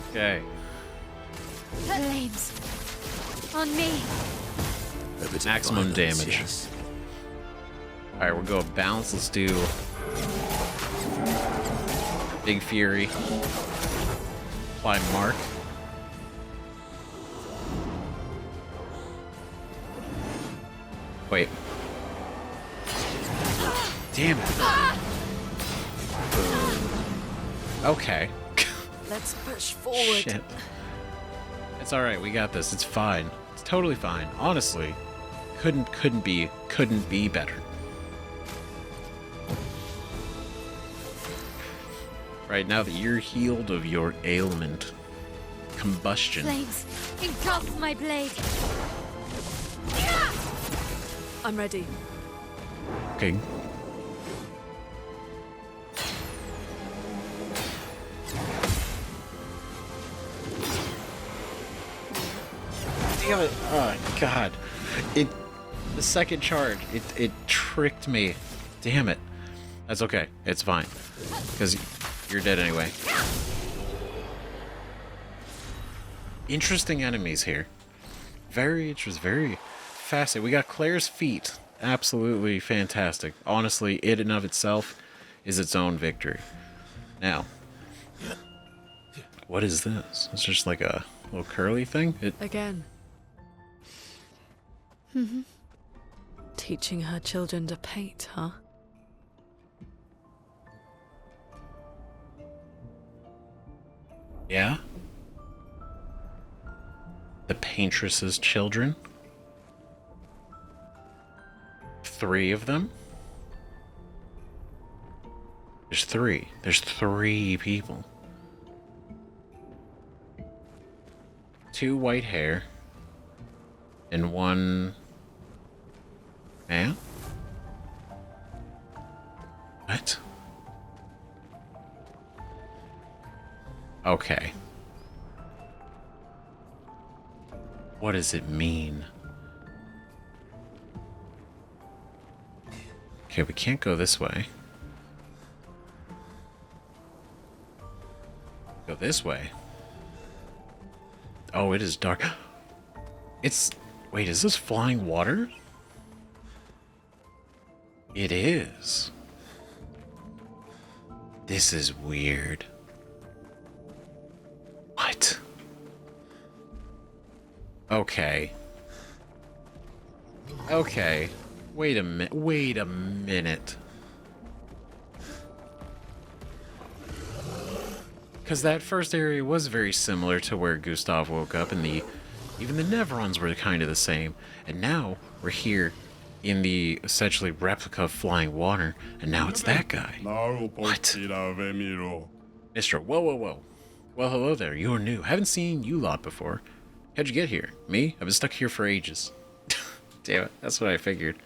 Okay. Flames! On me! A bit of Maximum violence, damage. yes. Alright, we'll go balance. Let's do Big Fury. Apply Mark. Wait. Damn it. Okay. Let's push forward. Shit. It's alright, we got this. It's fine. It's totally fine. Honestly. Couldn't be better. Right now that you're healed of your ailment. Combustion. Flames! Engulf my blade! I'm ready. Okay. Damn it. Oh, God. The second charge, it tricked me. Damn it. That's okay. It's fine. Because you're dead anyway. Interesting enemies here. Very fascinating. We got Claire's feet. Absolutely fantastic. Honestly, it in of itself is its own victory. Now, what is this? It's just like a little curly thing? Again. Teaching her children to paint, huh? Yeah? The Paintress's children? 3 of them? There's 3. There's 3 people. 2 white hair. And 1... man? What? Okay. What does it mean? Okay, we can't go this way. Go this way. Oh, it is dark. It's... wait, is this flying water? It is. This is weird. What? Okay. Okay. Wait a minute. Wait a minute. Because that first area was very similar to where Gustav woke up, and even the Nevrons were kind of the same. And now we're here in the essentially replica of flying water, and now it's that guy. What? Mister, whoa. Well, hello there. You're new. Haven't seen you lot before. How'd you get here? Me? I've been stuck here for ages. Damn it, that's what I figured.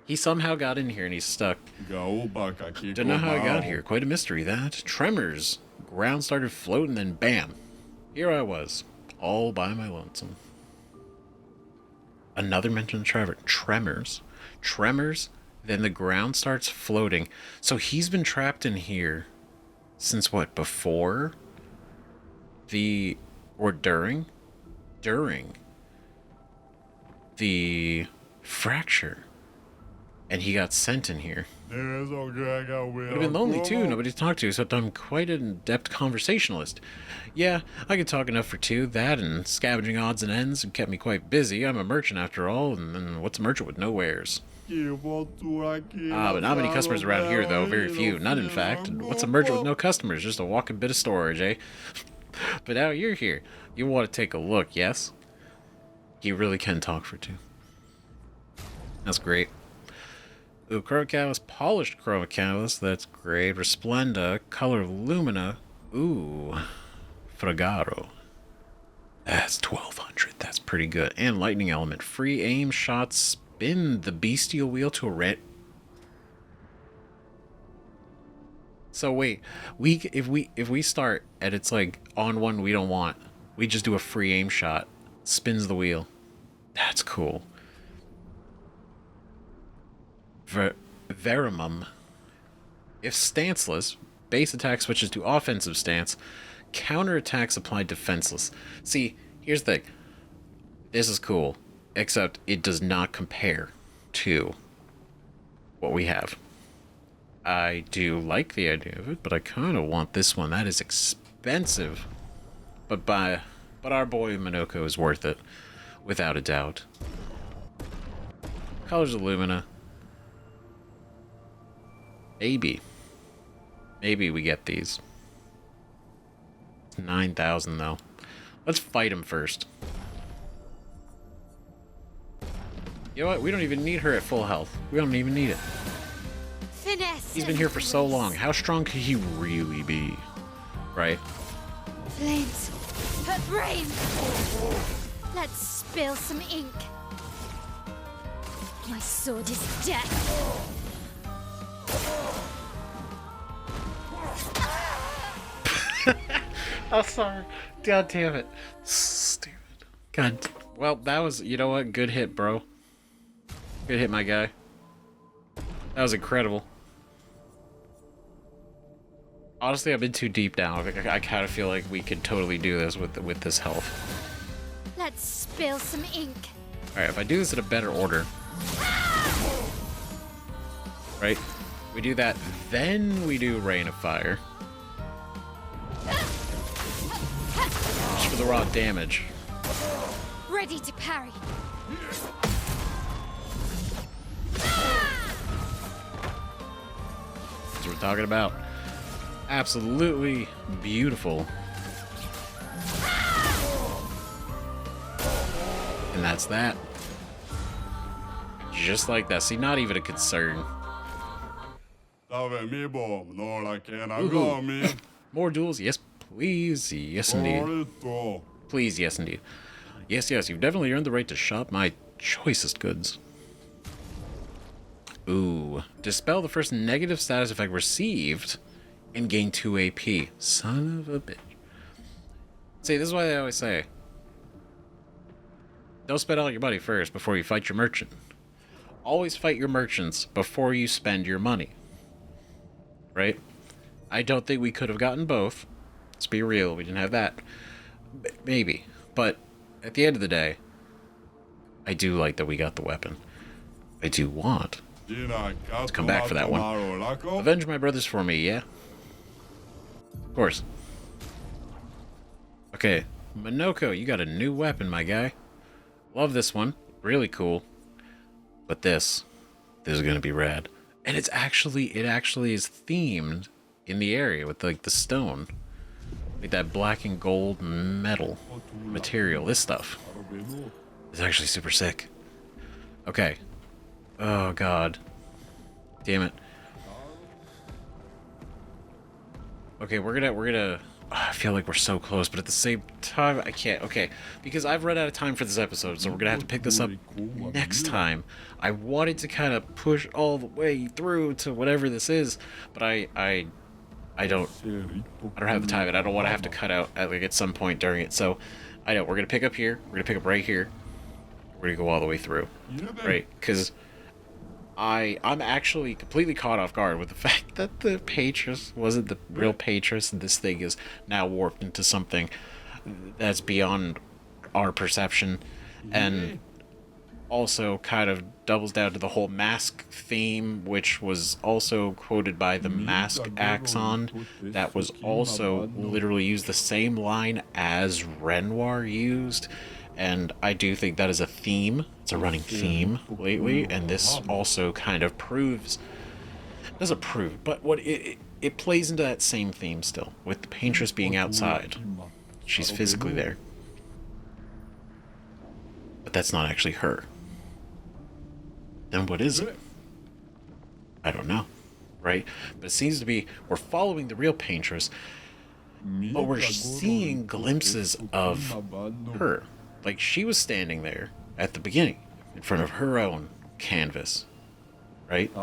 He somehow got in here and he's stuck. Don't know how I got here. Quite a mystery, that. Tremors. Ground started floating, then bam. Here I was. All by my lonesome. Another mention of Tremors. Tremors, then the ground starts floating. So he's been trapped in here since what, before? Or during? During the fracture, and he got sent in here. Would have been lonely too, nobody to talk to, except I'm quite an adept conversationalist. Yeah, I could talk enough for two. That and scavenging odds and ends kept me quite busy. I'm a merchant after all, and what's a merchant with no wares? But not many customers around here, though. Very few. None, in fact. And what's a merchant with no customers? Just a walking bit of storage, eh? But now you're here. You want to take a look, yes? He really can talk for two. That's great. Ooh, Chroma Catalyst, polished Chroma Catalyst, that's great. Resplenda, color Lumina. Ooh, Fragaro. That's 1200, that's pretty good. And Lightning Element, free aim shots, spin the Bestial Wheel to a red. So wait, if we start and it's like on one we don't want, we just do a free aim shot, spins the wheel. That's cool. Verimum. If stanceless, base attack switches to offensive stance. Counterattacks applied defenseless. See, here's the thing. This is cool, except it does not compare to what we have. I do like the idea of it, but I kind of want this one. That is expensive. But our boy Monoco is worth it, without a doubt. Colors of Lumina. Maybe we get these. 9,000 though. Let's fight him first. You know what? We don't even need her at full health. We don't even need it. Finesse. He's been here for so long. How strong could he really be? Right? Flames. Her brain. Let's spill some ink. My sword is death. Oh, sorry. God damn it. Stupid. God. Well, that was, you know what? Good hit, bro. Good hit, my guy. That was incredible. Honestly, I've been too deep now. I kind of feel like we could totally do this with this health. Let's spill some ink. Alright, if I do this in a better order. Right? We do that, then we do Rain of Fire. Just for the raw damage. Ready to parry. That's what we're talking about. Absolutely beautiful. And that's that. Just like that. See, not even a concern. More duels? Yes, please. Yes, indeed. Please, yes, indeed. Yes, you've definitely earned the right to shop my choicest goods. Ooh. Dispel the first negative status effect received and gain 2 AP. Son of a bitch. See, this is why they always say, don't spend all your money first before you fight your merchant. Always fight your merchants before you spend your money. Right? I don't think we could have gotten both. Let's be real, we didn't have that. Maybe. But at the end of the day, I do like that we got the weapon. I do want to come back for that one. Avenge my brothers for me, yeah? Of course. Okay, Monoco, you got a new weapon, my guy. Love this one. Really cool. But this is gonna be rad. And it actually is themed in the area with like the stone. Like that black and gold metal material. This stuff is actually super sick. Okay. Oh god. Damn it. Okay, we're gonna I feel like we're so close, but at the same time I can't. Okay, because I've run out of time for this episode, so we're gonna have to pick this up next time. I wanted to kind of push all the way through to whatever this is, but I don't have the time, and I don't want to have to cut out at some point during it. So I know we're gonna pick up here. We're gonna pick up right here. We're gonna go all the way through, right? Because I'm actually completely caught off guard with the fact that the Paintress wasn't the real Paintress, and this thing is now warped into something that's beyond our perception. And also kind of doubles down to the whole mask theme, which was also quoted by the mask axon, that was also literally used the same line as Renoir used. And I do think that is a theme. It's a running theme lately, and this also kind of proves, doesn't prove, but what it plays into that same theme still, with the Paintress being outside. She's physically there, but that's not actually her. Then what is it? I don't know, right? But it seems to be, we're following the real Paintress, but we're seeing glimpses of her. Like, she was standing there at the beginning in front of her own canvas, right? Her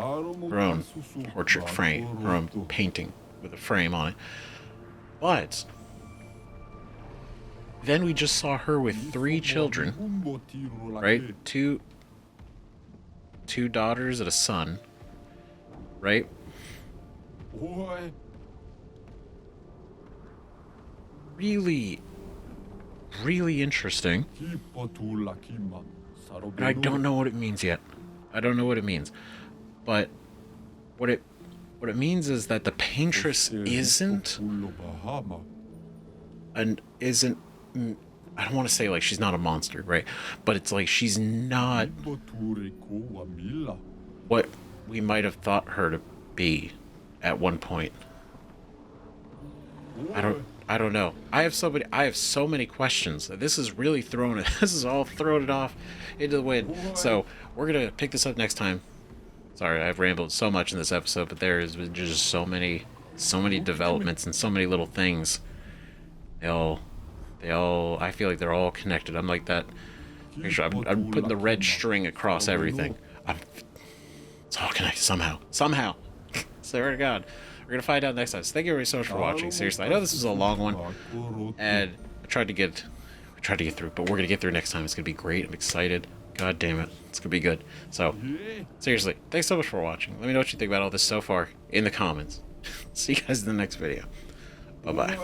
own portrait frame, her own painting with a frame on it. But then we just saw her with 3 children, right? Two daughters and a son, right? Really, really interesting. I don't know what it means yet. I don't know what it means. But what it means is that the Paintress isn't I don't want to say like she's not a monster, right? But it's like she's not what we might have thought her to be at one point. I don't know. I have so many questions. This is really this is all throwing it off into the wind. So we're gonna pick this up next time. Sorry, I've rambled so much in this episode, but there is just so many developments and so many little things. They all I feel like they're all connected. I'm like that. Make sure I'm putting the red string across everything. It's all connected somehow. Swear to God. We're going to find out next time. So thank you everybody so much for watching. Seriously, I know this was a long one, and I tried to get through, but we're going to get through next time. It's going to be great. I'm excited. God damn it. It's going to be good. So, seriously, thanks so much for watching. Let me know what you think about all this so far in the comments. See you guys in the next video. Bye-bye.